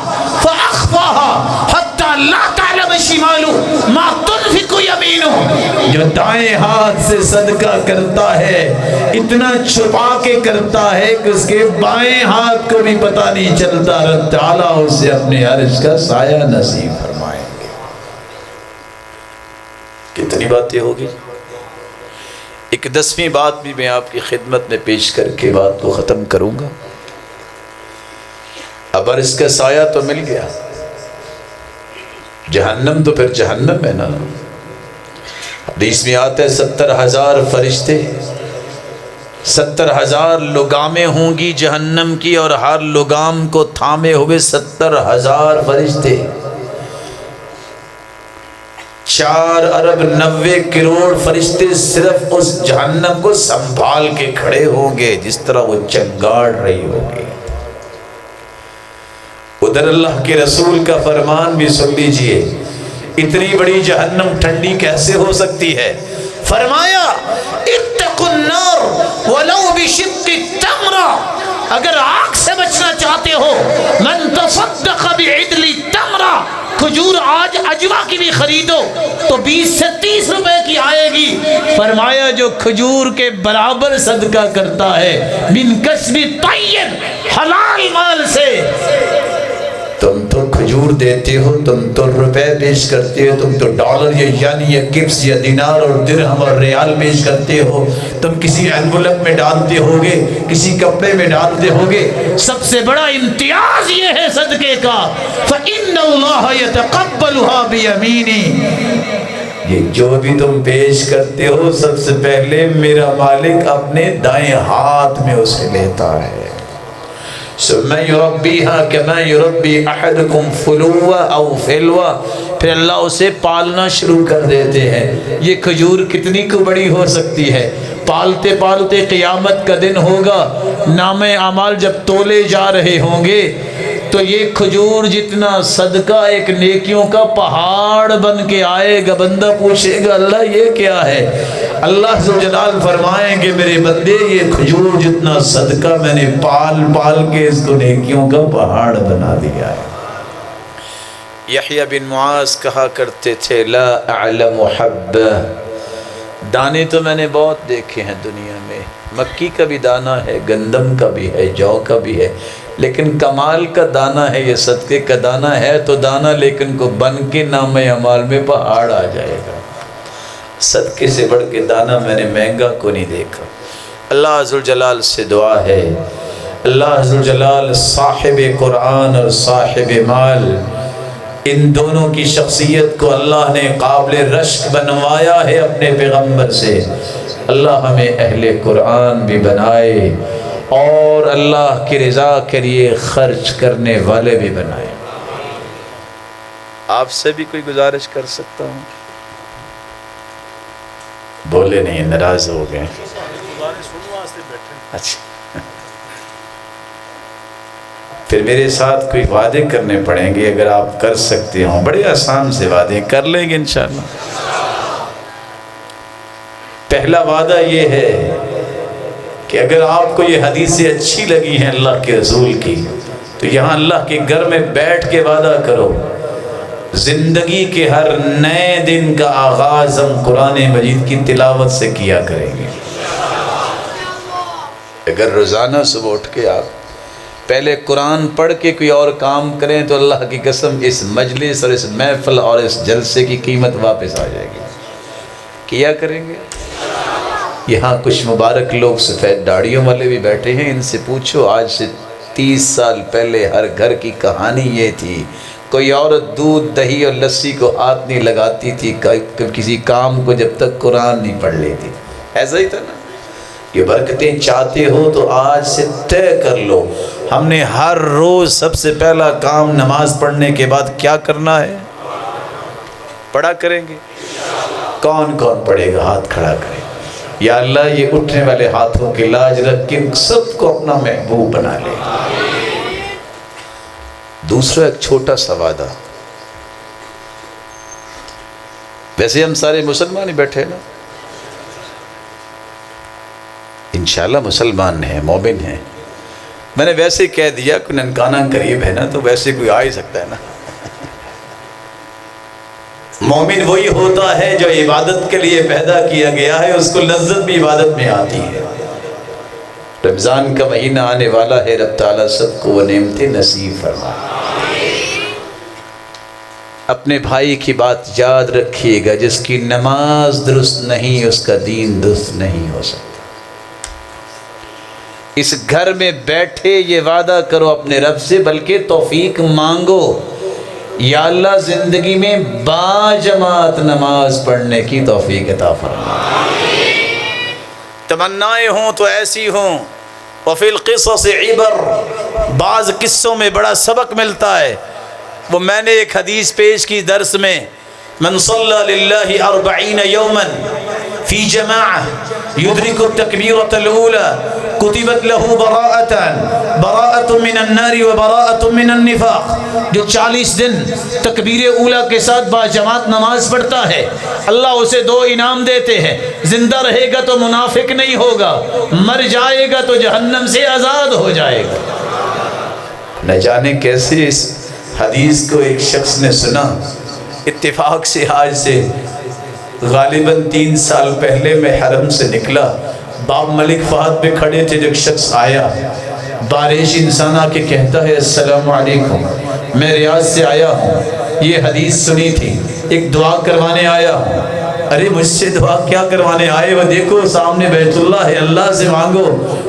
فَأَخْفَاهَا حَتَّى لَا تَعْلَمَ شِمَالُهُ مَا تُنْفِقُ يَمِينُهُ، جو دائیں ہاتھ سے صدقہ کرتا ہے اتنا چھپا کے کرتا ہے کہ اس کے بائیں ہاتھ کو بھی پتہ نہیں چلتا، رب تعالیٰ اسے اپنے عرش کا سایہ نصیب فرمائیں گے۔ کتنی باتیں ہوگی؟ ایک 10ویں بات بھی میں آپ کی خدمت میں پیش کر کے بات کو ختم کروں گا۔ اب عرش کا سایہ تو مل گیا، جہنم تو پھر جہنم ہے نا۔ حدیث میں آتا ہے 70,000 فرشتے، 70,000 لگامیں ہوں گی جہنم کی، اور ہر لگام کو تھامے ہوئے 70,000 فرشتے، 4 ارب 90 کروڑ فرشتے صرف اس جہنم کو سنبھال کے کھڑے ہوں گے، جس طرح وہ چنگاڑ رہی ہوگی۔ ادھر اللہ کے رسول کا فرمان بھی سن لیجئے، اتنی بڑی جہنم ٹھنڈی کیسے ہو سکتی ہے؟ فرمایا اتقوا النار ولو بشق تمرہ، اگر آگ سے بچنا چاہتے ہو، من تصدق بعدل تمرہ، کھجور آج اجوا کی بھی خریدو تو 20 سے 30 روپے کی آئے گی، فرمایا جو کھجور کے برابر صدقہ کرتا ہے من کسب طیب، حلال مال سے، تم تو کھجور دیتے ہو، تم تو روپے پیش کرتے ہو، تم تو ڈالر یا یعنی یا کپس یا دینار اور درہم اور ریال پیش کرتے ہو، تم کسی انویلپ میں ڈالتے ہوگے، کسی کپڑے میں ڈالتے ہوگے، سب سے بڑا امتیاز یہ ہے صدقے کا، فَإِنَّ اللَّهَ يَتَقَبَّلُهَا بِيَمِينِهِ، یہ جو بھی تم پیش کرتے ہو سب سے پہلے میرا مالک اپنے دائیں ہاتھ میں اسے لیتا ہے. ثم يربيها كما يربي احدكم فلوا او فلوا. پھر اللہ اسے پالنا شروع کر دیتے ہیں. یہ کھجور کتنی کو بڑی ہو سکتی ہے، پالتے پالتے قیامت کا دن ہوگا، نام اعمال جب تولے جا رہے ہوں گے تو یہ کھجور جتنا صدقہ ایک نیکیوں کا پہاڑ بن کے آئے گا. بندہ پوچھے گا اللہ یہ کیا ہے؟ اللہ ذوالجلال فرمائیں کہ میرے بندے یہ کھجور جتنا صدقہ میں نے پال پال کے اس کو نیکیوں کا پہاڑ بنا دیا ہے. یحییٰ بن معاذ کہا کرتے تھے لا اعلم حبہ. دانے تو میں نے بہت دیکھے ہیں دنیا میں، مکی کا بھی دانہ ہے، گندم کا بھی ہے، جو کا بھی ہے، لیکن کمال کا دانہ ہے یہ صدقے کا دانہ ہے تو دانہ لیکن کو بن کے نام اعمال میں پہاڑ آ جائے گا. صدقے سے بڑھ کے دانہ میں نے مہنگا کو نہیں دیکھا. اللہ ذوالجلال سے دعا ہے، اللہ ذوالجلال صاحب قرآن اور صاحب مال ان دونوں کی شخصیت کو اللہ نے قابل رشک بنوایا ہے اپنے پیغمبر سے. اللہ ہمیں اہل قرآن بھی بنائے اور اللہ کی رضا کے لیے خرچ کرنے والے بھی بنائے. آپ سے بھی کوئی گزارش کر سکتا ہوں؟ بولے نہیں، ناراض ہو گئے. اچھا پھر میرے ساتھ کوئی وعدے کرنے پڑیں گے اگر آپ کر سکتے ہوں. بڑے آسان سے وعدے کر لیں گے انشاءاللہ. پہلا وعدہ یہ ہے کہ اگر آپ کو یہ حدیثیں اچھی لگی ہیں اللہ کے رسول کی تو یہاں اللہ کے گھر میں بیٹھ کے وعدہ کرو زندگی کے ہر نئے دن کا آغاز ہم قرآن مجید کی تلاوت سے کیا کریں گے. اگر روزانہ صبح اٹھ کے آپ پہلے قرآن پڑھ کے کوئی اور کام کریں تو اللہ کی قسم اس مجلس اور اس محفل اور اس جلسے کی قیمت واپس آ جائے گی. کیا کریں گے؟ یہاں کچھ مبارک لوگ سفید داڑھیوں والے بھی بیٹھے ہیں، ان سے پوچھو آج سے 30 سال پہلے ہر گھر کی کہانی یہ تھی، کوئی عورت دودھ دہی اور لسی کو ہاتھ نہیں لگاتی تھی کسی کام کو جب تک قرآن نہیں پڑھ لیتی. ایسا ہی تھا نا. یہ برکتیں چاہتے ہو تو آج سے طے کر لو ہم نے ہر روز سب سے پہلا کام نماز پڑھنے کے بعد کیا کرنا ہے؟ پڑھا کریں گے. کون کون پڑھے گا؟ ہاتھ کھڑا کرے. یا اللہ یہ اٹھنے والے ہاتھوں کی لاج رکھ کے سب کو اپنا محبوب بنا لے. دوسرا ایک چھوٹا سا وعدہ، ویسے ہم سارے مسلمان ہی بیٹھے نا، انشاءاللہ مسلمان ہیں، مومن ہیں. میں نے ویسے کہہ دیا کہ ننکانہ قریب ہے نا تو ویسے کوئی آ ہی سکتا ہے نا. مومن وہی ہوتا ہے جو عبادت کے لیے پیدا کیا گیا ہے، اس کو لذت بھی عبادت میں آتی ہے. رمضان کا مہینہ آنے والا ہے، رب تعالیٰ سب کو وہ نعمتیں نصیب فرمائے. اپنے بھائی کی بات یاد رکھیے گا، جس کی نماز درست نہیں اس کا دین درست نہیں ہو سکتا. اس گھر میں بیٹھے یہ وعدہ کرو اپنے رب سے، بلکہ توفیق مانگو یا اللہ زندگی میں با جماعت نماز پڑھنے کی توفیق عطا فرما. تمنائیں ہوں تو ایسی ہوں. وفی القصص عبر، بعض قصوں میں بڑا سبق ملتا ہے. وہ میں نے ایک حدیث پیش کی درس میں، من صلی للہ 40 یوما فی جماعہ یدرک التکبیرۃ الاولی کتبت له براءۃ من النار و براءۃ من النفاق. جو 40 دن تکبیر اولا کے ساتھ با جماعت نماز پڑھتا ہے اللہ اسے 2 انعام دیتے ہیں. زندہ رہے گا تو منافق نہیں ہوگا، مر جائے گا تو جہنم سے آزاد ہو جائے گا. نہ جانے کیسے اس حدیث کو ایک شخص نے سنا. اتفاق سے آج سے غالباً 3 سال پہلے میں حرم سے نکلا، باب ملک فہد پہ کھڑے تھے، جو ایک شخص آیا، بارش انسان آ کے کہتا ہے السلام علیکم، میں ریاض سے آیا ہوں، یہ حدیث سنی تھی، ایک دعا کروانے آیا ہوں. ارے مجھ سے دعا کیا کروانے آئے ہو؟ دیکھو سامنے بیت اللہ ہے، اللہ سے مانگو.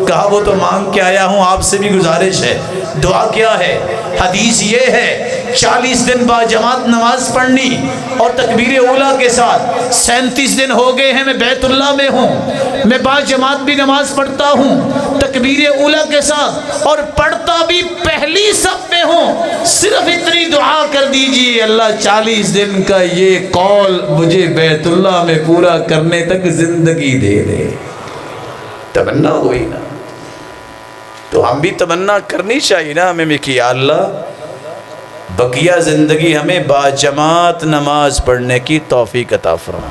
کہا وہ تو مانگ کے آیا ہوں، آپ سے بھی گزارش ہے. دعا کیا ہے؟ حدیث یہ ہے 40 دن با جماعت نماز پڑھنی اور تکبیر اولیٰ کے ساتھ 37 دن ہو گئے ہیں میں بیت اللہ میں ہوں، میں با جماعت بھی نماز پڑھتا ہوں تکبیر اولیٰ کے ساتھ اور پڑھتا بھی پہلی صف میں ہوں، صرف اتنی دعا کر دیجئے اللہ 40 دن کا یہ قول مجھے بیت اللہ میں پورا کرنے تک زندگی دے دے۔ تمنا ہوئی نا، تو ہم بھی تمنا کرنی چاہیے نا ہمیں کہ یا اللہ بقیہ زندگی ہمیں با جماعت نماز پڑھنے کی توفیق عطا فرما۔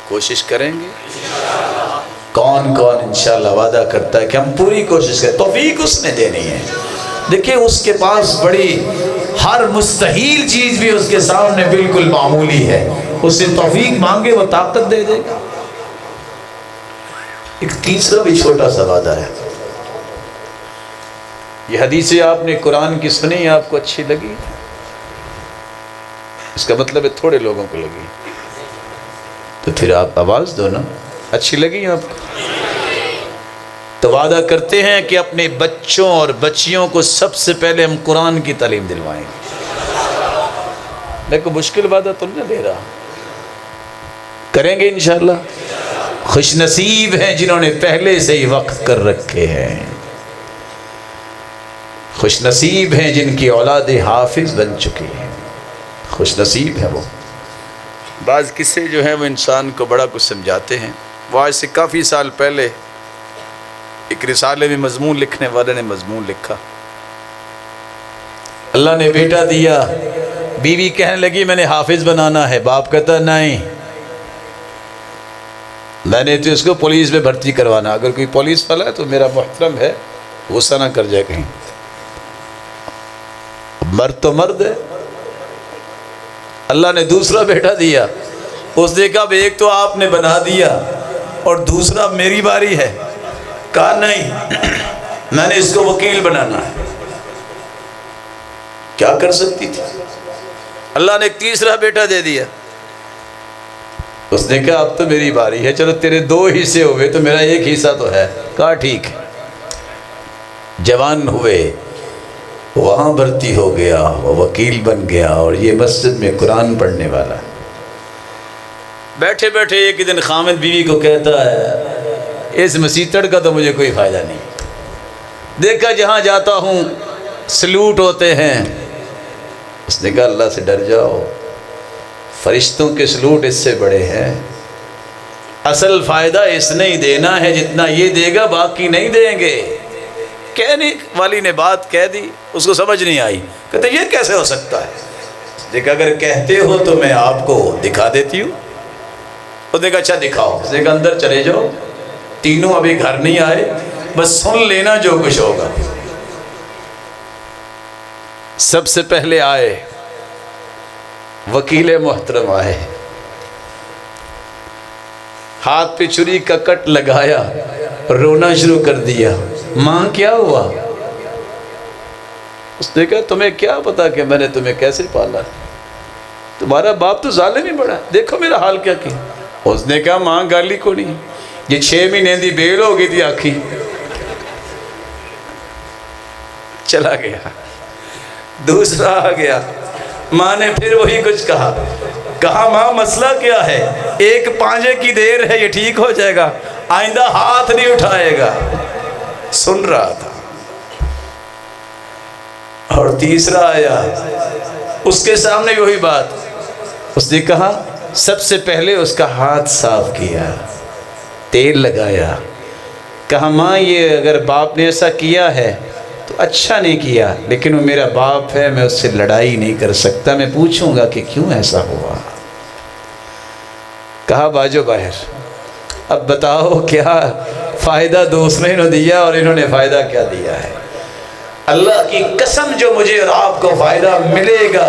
کوشش کریں گے؟ کون کون انشاءاللہ وعدہ کرتا ہے کہ ہم پوری کوشش کریں؟ توفیق اس نے دینی ہے۔ دیکھیں اس کے پاس بڑی ہر مستحیل چیز بھی اس کے سامنے بالکل معمولی ہے، اس سے توفیق مانگے وہ طاقت دے دے گا۔ ایک تیسرا بھی چھوٹا سا وعدہ ہے، یہ حدیثیں آپ نے قرآن کی سنی، آپ کو اچھی لگی، اس کا مطلب ہے تھوڑے لوگوں کو لگی، تو پھر آپ آواز دو نا، اچھی لگی آپ کو؟ تو وعدہ کرتے ہیں کہ اپنے بچوں اور بچیوں کو سب سے پہلے ہم قرآن کی تعلیم دلوائیں گے۔ میں کوئی مشکل وعدہ تو نہیں دے رہا، کریں گے انشاءاللہ۔ خوش نصیب ہیں جنہوں نے پہلے سے ہی وقت کر رکھے ہیں، خوش نصیب ہیں جن کی اولاد حافظ بن چکی ہیں، خوش نصیب ہیں وہ۔ بعض قصے جو ہیں وہ انسان کو بڑا کچھ سمجھاتے ہیں۔ وہ آج سے کافی سال پہلے ایک رسالے میں مضمون لکھنے والے نے مضمون لکھا، اللہ نے بیٹا دیا، بیوی کہنے لگی میں نے حافظ بنانا ہے، باپ کہتا نہیں میں نے تو اس کو پولیس میں بھرتی کروانا، اگر کوئی پولیس والا ہے تو میرا محترم ہے، غصہ نہ کر جائے کہیں، مرد تو مرد ہے۔ اللہ نے دوسرا بیٹا دیا، اس نے کہا ایک تو آپ نے بنا دیا اور دوسرا میری باری ہے، کہا نہیں میں نے اس کو وکیل بنانا ہے۔ کیا کر سکتی تھی؟ اللہ نے ایک تیسرا بیٹا دے دیا، اس نے کہا اب تو میری باری ہے، چلو تیرے 2 حصے ہوئے تو میرا 1 حصہ تو ہے، کہا ٹھیک ہے۔ جوان ہوئے، وہاں بھرتی ہو گیا، وہ وکیل بن گیا اور یہ مسجد میں قرآن پڑھنے والا۔ بیٹھے بیٹھے ایک دن خامد بیوی کو کہتا ہے اس مسیتڑ کا تو مجھے کوئی فائدہ نہیں، دیکھا جہاں جاتا ہوں سلوٹ ہوتے ہیں۔ اس نے کہا اللہ سے ڈر جاؤ، فرشتوں کے سلوٹ اس سے بڑے ہیں، اصل فائدہ اس نے ہی دینا ہے جتنا یہ دے گا، باقی نہیں دیں گے۔ کہنے والی نے بات کہہ دی، اس کو سمجھ نہیں آئی، کہتے یہ کیسے ہو سکتا ہے؟ دیکھا اگر کہتے ہو تو میں آپ کو دکھا دیتی ہوں۔ اس نے کہا اچھا دکھاؤ۔ اس نے کہا اندر چلے جاؤ، تینوں ابھی گھر نہیں آئے، بس سن لینا جو کچھ ہوگا۔ سب سے پہلے آئے وکیل محترم، آئے ہاتھ پہ چھری کا کٹ لگایا، رونا شروع کر دیا، ماں کیا ہوا؟ اس نے کہا تمہیں کیا پتا کہ میں نے تمہیں کیسے پالا، تمہارا باپ تو ظالم ہی بڑا، دیکھو میرا حال کیا کیا۔ اس نے کہا ماں گالی کو نہیں، یہ 6 مہینے دی بیل ہو گئی تھی آنکھی، چلا گیا۔ دوسرا آ گیا، ماں نے پھر وہی کچھ کہا ماں مسئلہ کیا ہے؟ 1 پانجے کی دیر ہے، یہ ٹھیک ہو جائے گا، آئندہ ہاتھ نہیں اٹھائے گا۔ سن رہا تھا۔ اور تیسرا آیا، اس کے سامنے وہی بات، اس نے کہا سب سے پہلے اس کا ہاتھ صاف کیا، تیل لگایا، کہا ماں یہ اگر باپ نے ایسا کیا ہے تو اچھا نہیں کیا، لیکن وہ میرا باپ ہے، میں اس سے لڑائی نہیں کر سکتا، میں پوچھوں گا کہ کیوں ایسا ہوا۔ کہا باجو باہر، اب بتاؤ کیا فائدہ دوسرے نے دیا اور انہوں نے فائدہ کیا دیا ہے؟ اللہ کی قسم جو مجھے اور آپ کو فائدہ ملے گا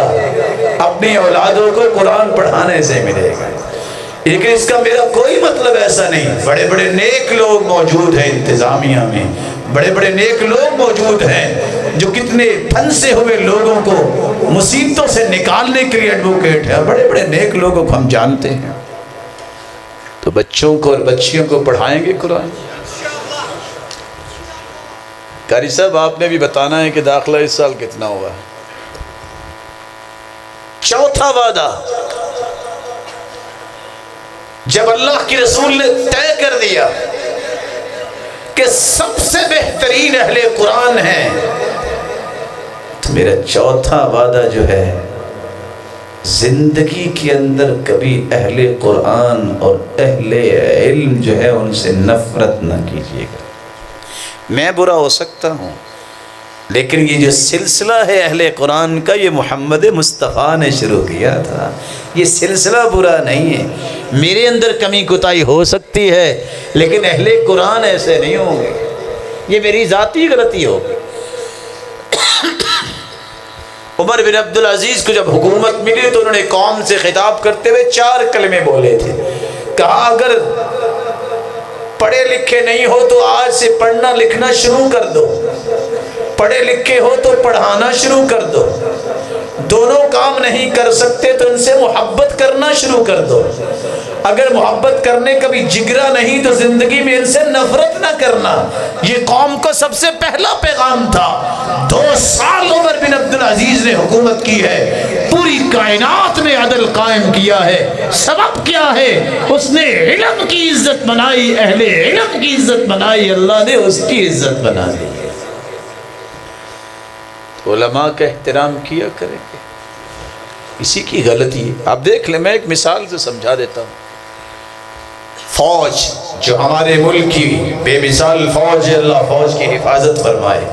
اپنی اولادوں کو قرآن پڑھانے سے ملے گا، لیکن اس کا میرا کوئی مطلب ایسا نہیں۔ بڑے بڑے نیک لوگ موجود ہیں انتظامیہ میں، بڑے بڑے نیک لوگ موجود ہیں جو کتنے پھنسے ہوئے لوگوں کو مصیبتوں سے نکالنے کے لیے ایڈوکیٹ ہیں، بڑے بڑے نیک لوگوں کو ہم جانتے ہیں۔ تو بچوں کو اور بچیوں کو پڑھائیں گے قرآن۔ قاری صاحب آپ نے بھی بتانا ہے کہ داخلہ اس سال کتنا ہوا؟ چوتھا وعدہ جب اللہ کے رسول نے طے کر دیا کہ سب سے بہترین اہل قرآن ہیں، تو میرا چوتھا وعدہ جو ہے، زندگی کے اندر کبھی اہل قرآن اور اہل علم جو ہے ان سے نفرت نہ کیجیے گا۔ میں برا ہو سکتا ہوں، لیکن یہ جو سلسلہ ہے اہل قرآن کا، یہ محمد مصطفیٰ نے شروع کیا تھا، یہ سلسلہ برا نہیں ہے۔ میرے اندر کمی کوتاہی ہو سکتی ہے، لیکن اہل قرآن ایسے نہیں ہوں گے، یہ میری ذاتی غلطی ہوگی۔ عمر بن عبدالعزیز کو جب حکومت ملی تو انہوں نے قوم سے خطاب کرتے ہوئے 4 کلمے بولے تھے۔ کہا اگر پڑھے لکھے نہیں ہو تو آج سے پڑھنا لکھنا شروع کر دو، پڑھے لکھے ہو تو پڑھانا شروع کر دو، دونوں کام نہیں کر سکتے تو ان سے محبت کرنا شروع کر دو، اگر محبت کرنے کا بھی جگرا نہیں تو زندگی میں ان سے نفرت نہ کرنا۔ یہ قوم کا سب سے پہلا پیغام تھا۔ 2 سال عمر بن عبدالعزیز نے حکومت کی ہے، پوری کائنات میں عدل قائم کیا ہے۔ سبب کیا ہے؟ اس نے علم کی عزت بنائی، اہل علم کی عزت بنائی، اللہ نے اس کی عزت بنا دی۔ علماء کا احترام کیا کریں گے، اسی کی غلطی ہے۔ آپ دیکھ لیں، میں ایک مثال سے سمجھا دیتا ہوں۔ فوج جو ہمارے ملک کی بے مثال فوج ہے، اللہ فوج کی حفاظت فرمائے۔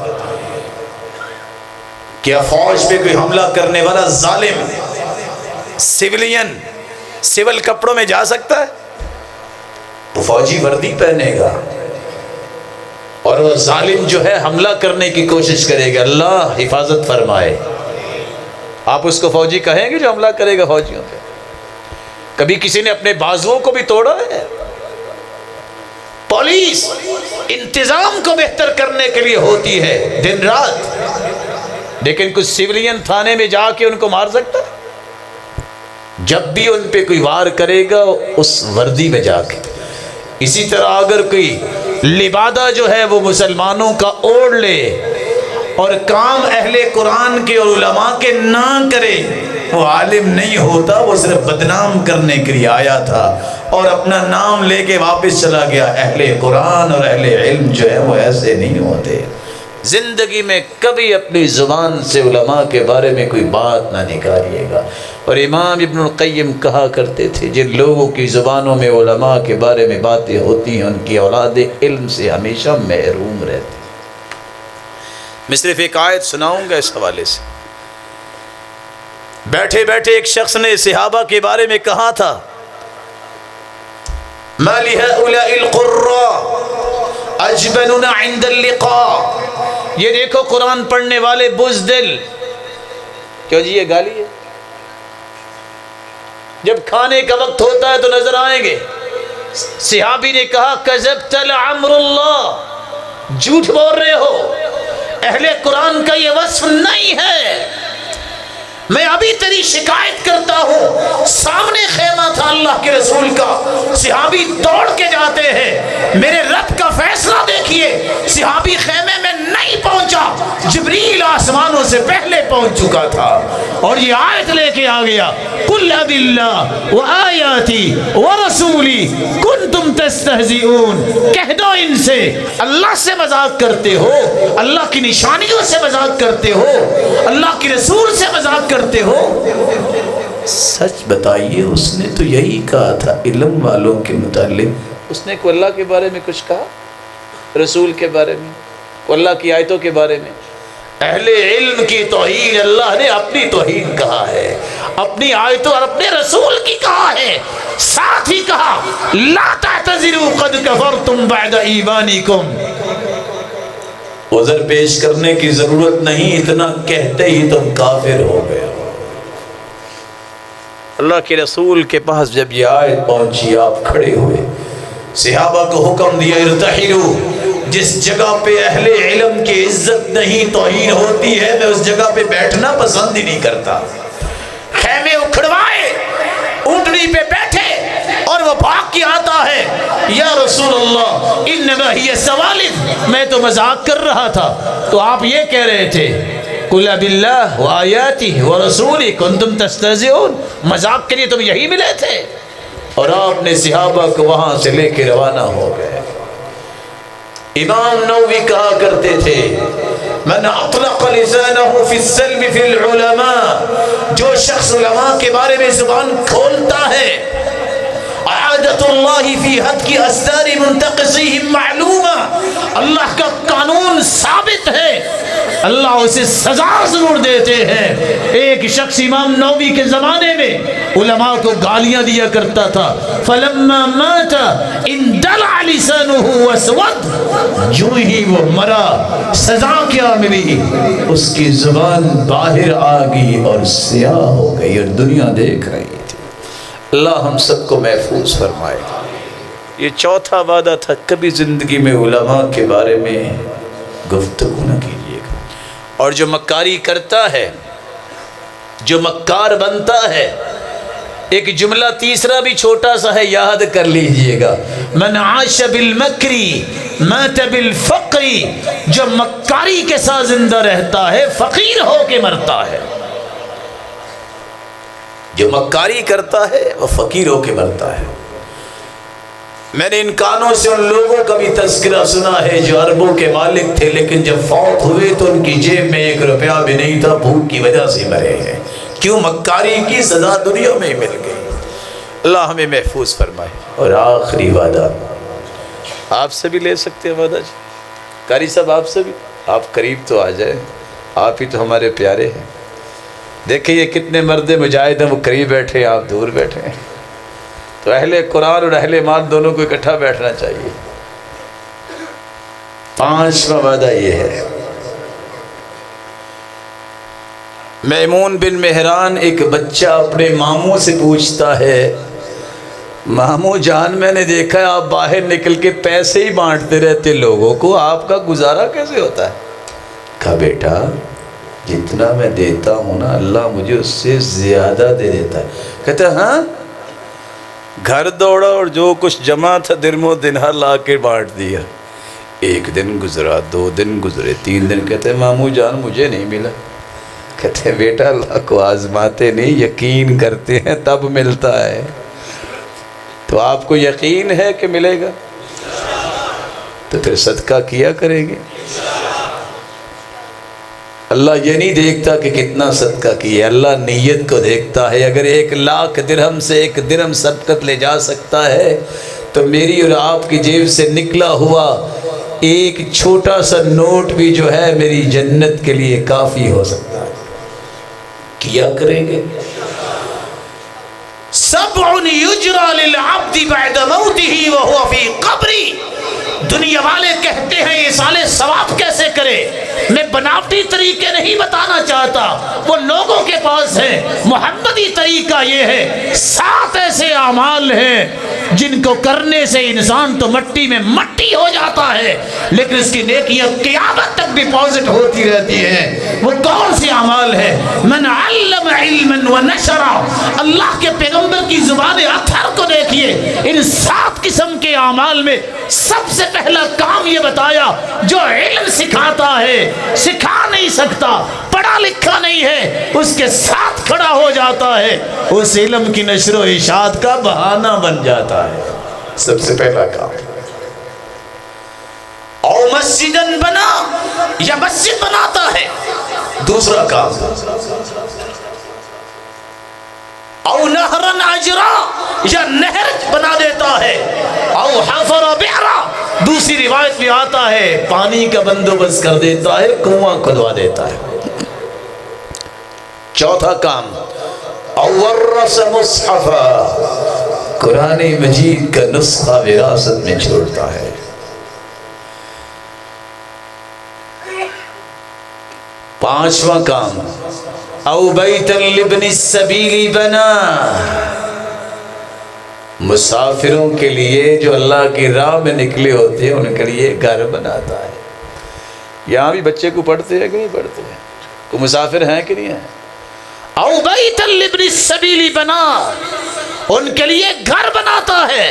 کیا فوج پہ کوئی حملہ کرنے والا ظالم سیولین سول کپڑوں میں جا سکتا ہے؟ وہ فوجی وردی پہنے گا اور وہ ظالم جو ہے حملہ کرنے کی کوشش کرے گا، اللہ حفاظت فرمائے۔ آپ اس کو فوجی کہیں گے جو حملہ کرے گا فوجیوں پہ؟ کبھی کسی نے اپنے بازوؤں کو بھی توڑا ہے؟ پولیس انتظام کو بہتر کرنے کے لیے ہوتی ہے دن رات، لیکن کچھ سیولین تھانے میں جا کے ان کو مار سکتا ہے؟ جب بھی ان پہ کوئی وار کرے گا اس وردی میں جا کے۔ اسی طرح اگر کوئی لبادہ جو ہے وہ مسلمانوں کا اوڑھ لے اور کام اہل قرآن کے اور علماء کے نہ کرے، وہ عالم نہیں ہوتا، وہ صرف بدنام کرنے کے لیے آیا تھا اور اپنا نام لے کے واپس چلا گیا۔ اہل قرآن اور اہل علم جو ہے وہ ایسے نہیں ہوتے۔ زندگی میں کبھی اپنی زبان سے علماء کے بارے میں کوئی بات نہ نکالیے گا۔ اور امام ابن القیم کہا کرتے تھے، جن لوگوں کی زبانوں میں علماء کے بارے میں باتیں ہوتی ہیں ان کی اولاد علم سے ہمیشہ محروم رہتی۔ میں صرف ایک آیت سناؤں گا اس حوالے سے۔ بیٹھے بیٹھے ایک شخص نے صحابہ کے بارے میں کہا تھا، مَا لِهَؤُلَاءِ الْقُرَّاءِ أَجْبَنُونَ عِنْدَ اللِّقَاءِ، یہ دیکھو قرآن پڑھنے والے بزدل۔ کیوں جی، یہ گالی ہے؟ جب کھانے کا وقت ہوتا ہے تو نظر آئیں گے۔ صحابی نے کہا، کذبت لعمر اللہ، جھوٹ بول رہے ہو، اہل قرآن کا یہ وصف نہیں ہے۔ میں ابھی تیری شکایت کرتا ہوں، سامنے خیمہ تھا اللہ کے رسول کا، صحابی دوڑ کے جاتے ہیں، میرے رب کا فیصلہ دیکھیے، صحابی خیمے میں نہیں پہنچا، جبریل آسمانوں سے پہلے پہنچ چکا تھا اور یہ آیت لے کے آ گیا، قُلْ أَبِاللَّهِ وَآيَاتِهِ وَرَسُولِهِ كُنْتُمْ تَسْتَهْزِئُونَ، کہہ دو ان سے اللہ سے مذاق کرتے ہو، اللہ کی نشانیوں سے مذاق کرتے ہو، اللہ کی رسول سے مذاق کرتے ہو۔ سچ بتائیے، اس نے تو یہی کہا تھا علم والوں کے متعلق۔ اس نے کوئی اللہ کے بارے میں کچھ کہا؟ رسول کے بارے میں؟ کوئی اللہ کی آیتوں کے بارے میں؟ اہل علم کی توہین اللہ نے اپنی توہین کہا ہے، اپنی آیتوں اور اپنے رسول کی کہا ہے۔ ساتھ ہی کہا، لا تعتذروا قد کفرتم بعد ایمانکم، عذر پیش کرنے کی ضرورت نہیں، اتنا کہتے ہی تم کافر ہو گئے ہو۔ اللہ کے رسول کے پاس جب یہ آیت پہنچی، آپ کھڑے ہوئے، صحابہ کو حکم دیا، ارتحلوا، جس جگہ پہ اہل علم کی عزت نہیں توہین ہوتی ہے میں اس جگہ پہ بیٹھنا پسند ہی نہیں کرتا۔ خیمے اکھڑوائے، اونٹنی پہ بیٹھے اور وہ بھاگ کے آتا ہے، یا رسول اللہ انما ہی سوالف، میں تو مذاق کر رہا تھا، تو آپ یہ کہہ رہے تھے قل باللہ وآیاتہ ورسولہ کنتم تستہزئون، مذاق کے لیے تم یہی ملے تھے؟ اور آپ نے صحابہ کو وہاں سے لے کے روانہ ہو گئے۔ امام نووی کہا کرتے تھے من اطلق لسانہ فی السلم فی العلماء، جو شخص علماء کے بارے میں زبان کھولتا ہے، عادت اللہ فی حد کی اسرار منتقصیہم معلومہ، اللہ کا قانون ثابت ہے، اللہ اسے سزا ضرور دیتے ہیں۔ ایک شخص امام نووی کے زمانے میں علماء کو گالیاں دیا کرتا تھا، فلما مات اندلع لسانہ واسود، جو ہی وہ مرا سزا کیا ملی؟ اس کی زبان باہر آ گئی اور سیاہ ہو گئی اور دنیا دیکھ رہی تھی۔ اللہ ہم سب کو محفوظ فرمائے۔ یہ چوتھا وعدہ تھا، کبھی زندگی میں علماء کے بارے میں گفتگو نہ کیجیے گا۔ اور جو مکاری کرتا ہے، جو مکار بنتا ہے، ایک جملہ تیسرا بھی چھوٹا سا ہے، یاد کر لیجئے گا، من عاش بالمکری مات بالفقری، جو مکاری کے ساتھ زندہ رہتا ہے فقیر ہو کے مرتا ہے۔ جو مکاری کرتا ہے وہ فقیر ہو کے مرتا ہے۔ میں نے ان کانوں سے ان لوگوں کا بھی تذکرہ سنا ہے جو اربوں کے مالک تھے، لیکن جب فوت ہوئے تو ان کی جیب میں 1 روپیہ بھی نہیں تھا، بھوک کی وجہ سے مرے ہیں۔ کیوں؟ مکاری کی سزا دنیا میں مل گئی۔ اللہ ہمیں محفوظ فرمائے۔ اور آخری وعدہ آپ سے بھی لے سکتے ہیں وعدہ جی، قاری صاحب آپ سے بھی، آپ قریب تو آ جائیں، آپ ہی تو ہمارے پیارے ہیں۔ دیکھیں یہ کتنے مرد مجاہد ہیں، وہ قریب بیٹھے ہیں، آپ دور بیٹھے ہیں۔ تو اہل قرآن اور اہل مال دونوں کو اکٹھا بیٹھنا چاہیے۔ 5واں وعدہ یہ ہے، میمون بن مہران ایک بچہ اپنے ماموں سے پوچھتا ہے، ماموں جان میں نے دیکھا ہے آپ باہر نکل کے پیسے ہی بانٹتے رہتے لوگوں کو، آپ کا گزارا کیسے ہوتا ہے؟ کہا بیٹا جتنا میں دیتا ہوں نا اللہ مجھے اس سے زیادہ دے دیتا ہے۔ کہتا ہے ہاں؟ گھر دوڑا اور جو کچھ جمع تھا درم و دینار لا کے بانٹ دیا۔ 1 دن گزرا، 2 دن گزرے، 3 دن، کہتے ہیں ماموں جان مجھے نہیں ملا۔ کہتے ہیں بیٹا اللہ کو آزماتے نہیں، یقین کرتے ہیں تب ملتا ہے۔ تو آپ کو یقین ہے کہ ملے گا تو پھر صدقہ کیا کریں گے۔ اللہ یہ نہیں دیکھتا کہ کتنا صدقہ کیا، اللہ نیت کو دیکھتا ہے۔ اگر 1,00,000 درہم سے 1 درہم صدقت لے جا سکتا ہے تو میری اور آپ کی جیب سے نکلا ہوا ایک چھوٹا سا نوٹ بھی جو ہے میری جنت کے لیے کافی ہو سکتا ہے۔ کیا کریں گے؟ 7 یجرا للعبد بعد موتہ وہو فی قبری، دنیا والے کہتے ہیں یہ سالے ثواب کیسے کرے، میں بناوٹی طریقے نہیں بتانا چاہتا، وہ لوگوں کے پاس ہے، محمدی طریقہ یہ ہے 7 ایسے اعمال ہیں جن کو کرنے سے انسان تو مٹی میں مٹی ہو جاتا ہے لیکن اس کی نیکیاں قیامت تک ڈپازٹ ہوتی رہتی ہیں۔ وہ کون سے اعمال ہیں؟ من علم علما ونشر، اللہ کے پیغمبر کی زبان اطہر کو دیکھیے، ان 7 قسم کے اعمال میں سب سے پہلا کام یہ بتایا، جو علم سکھاتا ہے، سکھا نہیں سکتا، پڑھا لکھا نہیں ہے، اس کے ساتھ کھڑا ہو جاتا ہے، اس علم کی نشر و اشاعت کا بہانہ بن جاتا ہے۔ سب سے پہلا کام۔ او مسجدن بنا، یا مسجد بناتا ہے۔ دوسرا کام، او نہرن اجرا، یا نہر بنا دیتا ہے۔ او حفر بئرا، دوسری روایت میں آتا ہے پانی کا بندوبست کر دیتا ہے، کنواں کھدوا دیتا ہے۔ چوتھا کام، او ورث مصحفا، قرآن مجید کا نسخہ وراثت میں چھوڑتا ہے۔ پانچواں کام، او بیتا لابن السبیل بنا، مسافروں کے لیے جو اللہ کی راہ میں نکلے ہوتے ہیں ان کے لیے گھر بناتا ہے۔ یہاں بھی بچے کو پڑھتے ہیں کہ نہیں پڑھتے ہیں؟ کوئی مسافر ہیں کہ نہیں ہیں؟ او بیتا لابن السبیل بنا، ان کے لیے گھر بناتا ہے۔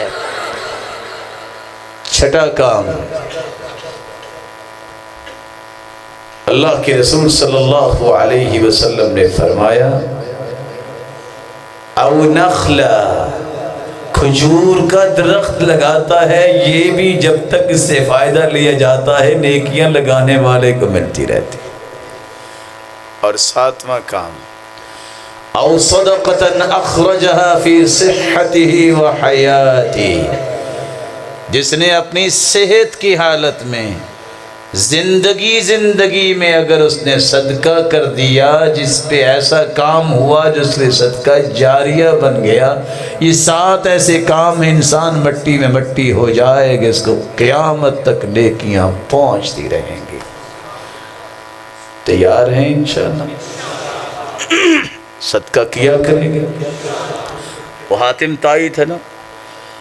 چھٹا کام، اللہ کے رسول صلی اللہ علیہ وسلم نے فرمایا او نخلا، کھجور کا درخت لگاتا ہے، یہ بھی جب تک اس سے فائدہ لیا جاتا ہے نیکیاں لگانے والے کو ملتی رہتی۔ اور ساتواں کام او صدقۃ اخرجها فی صحته و حیاته، جس نے اپنی صحت کی حالت میں زندگی میں اگر اس نے صدقہ کر دیا، جس پہ ایسا کام ہوا جس سے صدقہ جاریہ بن گیا، یہ 7 ایسے کام انسان مٹی میں مٹی ہو جائے گا، اس کو قیامت تک نیکیاں پہنچتی رہیں گی۔ تیار ہیں انشاءاللہ؟ صدقہ کیا کریں گے۔ وہ حاتم طائی تھا نا،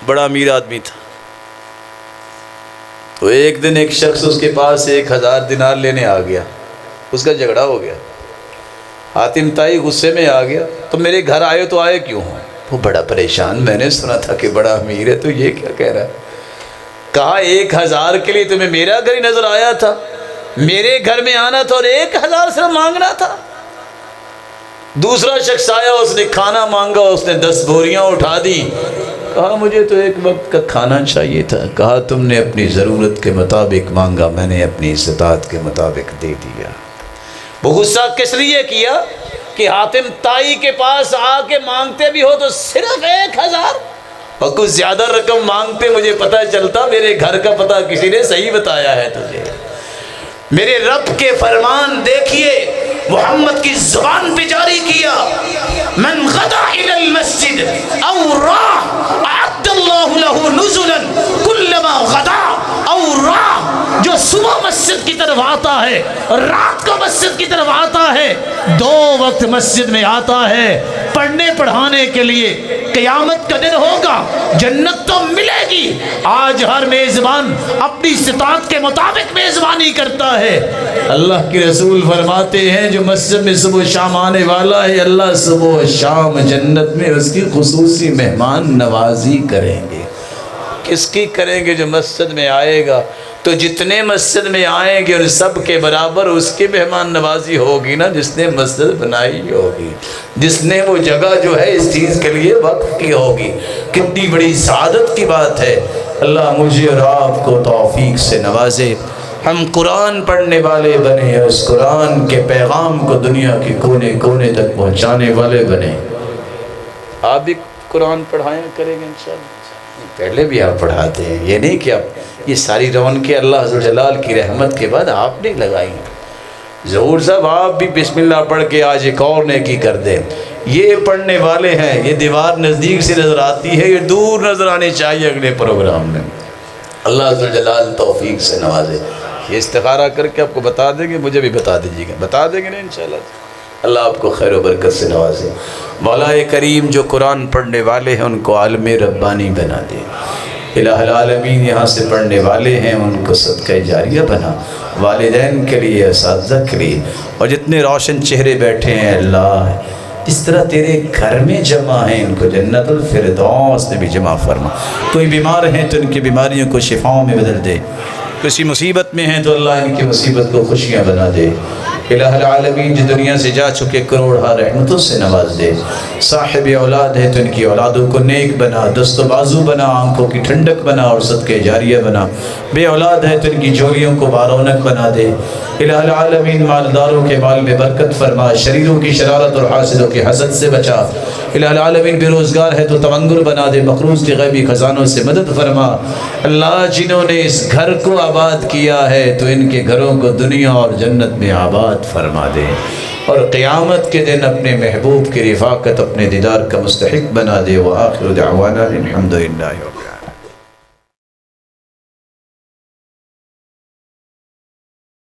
بڑا امیر آدمی تھا، تو ایک دن ایک شخص اس کے پاس 1000 دینار لینے آ گیا، اس کا جھگڑا ہو گیا۔ حاتم طائی غصے میں آ گیا، تو میرے گھر آئے تو آئے کیوں؟ وہ بڑا پریشان، میں نے سنا تھا کہ بڑا امیر ہے، تو یہ کیا کہہ رہا ہے؟ کہا 1000 کے لیے تمہیں میرا گھر ہی نظر آیا تھا، میرے گھر میں آنا تھا اور 1000 سے مانگنا تھا۔ دوسرا شخص آیا، اس نے کھانا مانگا، اس نے 10 بوریاں اٹھا دی، کہا مجھے تو ایک وقت کا کھانا چاہیے تھا۔ کہا تم نے اپنی ضرورت کے مطابق مانگا، میں نے اپنی استطاعت کے مطابق دے دیا۔ وہ غصہ کس لیے کیا کہ حاتم طائی کے پاس آ کے مانگتے بھی ہو تو صرف 1000، اور کچھ زیادہ رقم مانگتے مجھے پتہ چلتا، میرے گھر کا پتہ کسی نے صحیح بتایا ہے تجھے۔ میرے رب کے فرمان دیکھیے، محمد کی زبان پہ جاری کیا، من غدا الى المسجد او راح اعد اللہ له نزلا كلما غدا او راح، جو صبح مسجد کی طرف آتا ہے، رات کو مسجد کی طرف آتا ہے، 2 وقت مسجد میں آتا ہے پڑھنے پڑھانے کے لیے، قیامت کا دن ہوگا، جنت تو ملے گی۔ آج ہر میزبان اپنی استطاعت کے مطابق میزبانی کرتا ہے۔ اللہ کے رسول فرماتے ہیں جو مسجد میں صبح و شام آنے والا ہے، اللہ صبح و شام جنت میں اس کی خصوصی مہمان نوازی کریں گے۔ کس کی کریں گے؟ جو مسجد میں آئے گا، تو جتنے مسجد میں آئیں گے ان سب کے برابر اس کی مہمان نوازی ہوگی نا، جس نے مسجد بنائی ہوگی، جس نے وہ جگہ جو ہے اس چیز کے لیے وقف کی ہوگی۔ کتنی بڑی سعادت کی بات ہے۔ اللہ مجھے اور آپ کو توفیق سے نوازے، ہم قرآن پڑھنے والے بنے، اس قرآن کے پیغام کو دنیا کے کونے کونے تک پہنچانے والے بنے۔ آپ بھی قرآن پڑھایا کریں گے انشاءاللہ؟ پہلے بھی آپ پڑھاتے ہیں، یہ نہیں کہ آپ یہ ساری رونقیں اللہ عز و جلال کی رحمت کے بعد آپ نے لگائی۔ ظہور صاحب آپ بھی بسم اللہ پڑھ کے آج ایک اور نیکی کر دیں۔ یہ پڑھنے والے ہیں، یہ دیوار نزدیک سے نظر آتی ہے، یہ دور نظر آنی چاہیے اگلے پروگرام میں۔ اللہ عز و جلال توفیق سے نوازے۔ یہ استخارہ کر کے آپ کو بتا دیں گے، مجھے بھی بتا دیجیے گا، بتا دیں گے نا انشاءاللہ۔ اللہ آپ کو خیر و برکت سے نوازے۔ مولا کریم جو قرآن پڑھنے والے ہیں ان کو عالم ربانی بنا دے۔ الہ العالمین یہاں سے پڑھنے والے ہیں ان کو صدقہ جاریہ بنا، والدین کے لیے، اساتذہ کے لیے، اور جتنے روشن چہرے بیٹھے ہیں اللہ اس طرح تیرے گھر میں جمع ہیں ان کو جنت الفردوس میں بھی جمع فرما۔ کوئی بیمار ہیں تو ان کی بیماریوں کو شفاؤں میں بدل دے، کسی مصیبت میں ہیں تو اللہ ان کی مصیبت کو خوشیاں بنا دے۔ الہ العالمین جو دنیا سے جا چکے کروڑہا رحمتوں سے نواز دے۔ صاحب اولاد ہے تو ان کی اولادوں کو نیک بنا، دست و بازو بنا، آنکھوں کی ٹھنڈک بنا اور صدقہ جاریہ بنا۔ بے اولاد ہے تو ان کی جوڑیوں کو بارونق بنا دے۔ الہ العالمین مالداروں کے مال میں برکت فرما، شریروں کی شرارت اور حاسدوں کے حسد سے بچا۔ الہ العالمین بے روزگار ہے تو تمنگر بنا دے، مقروض کے غیبی خزانوں سے مدد فرما۔ اللہ جنہوں نے اس گھر کو آباد کیا ہے تو ان کے گھروں کو دنیا اور جنت میں آباد فرما دے، اور قیامت کے دن اپنے محبوب کی رفاقت، اپنے دیدار کا مستحق بنا دے۔ وآخر دعوانا الحمدللہ۔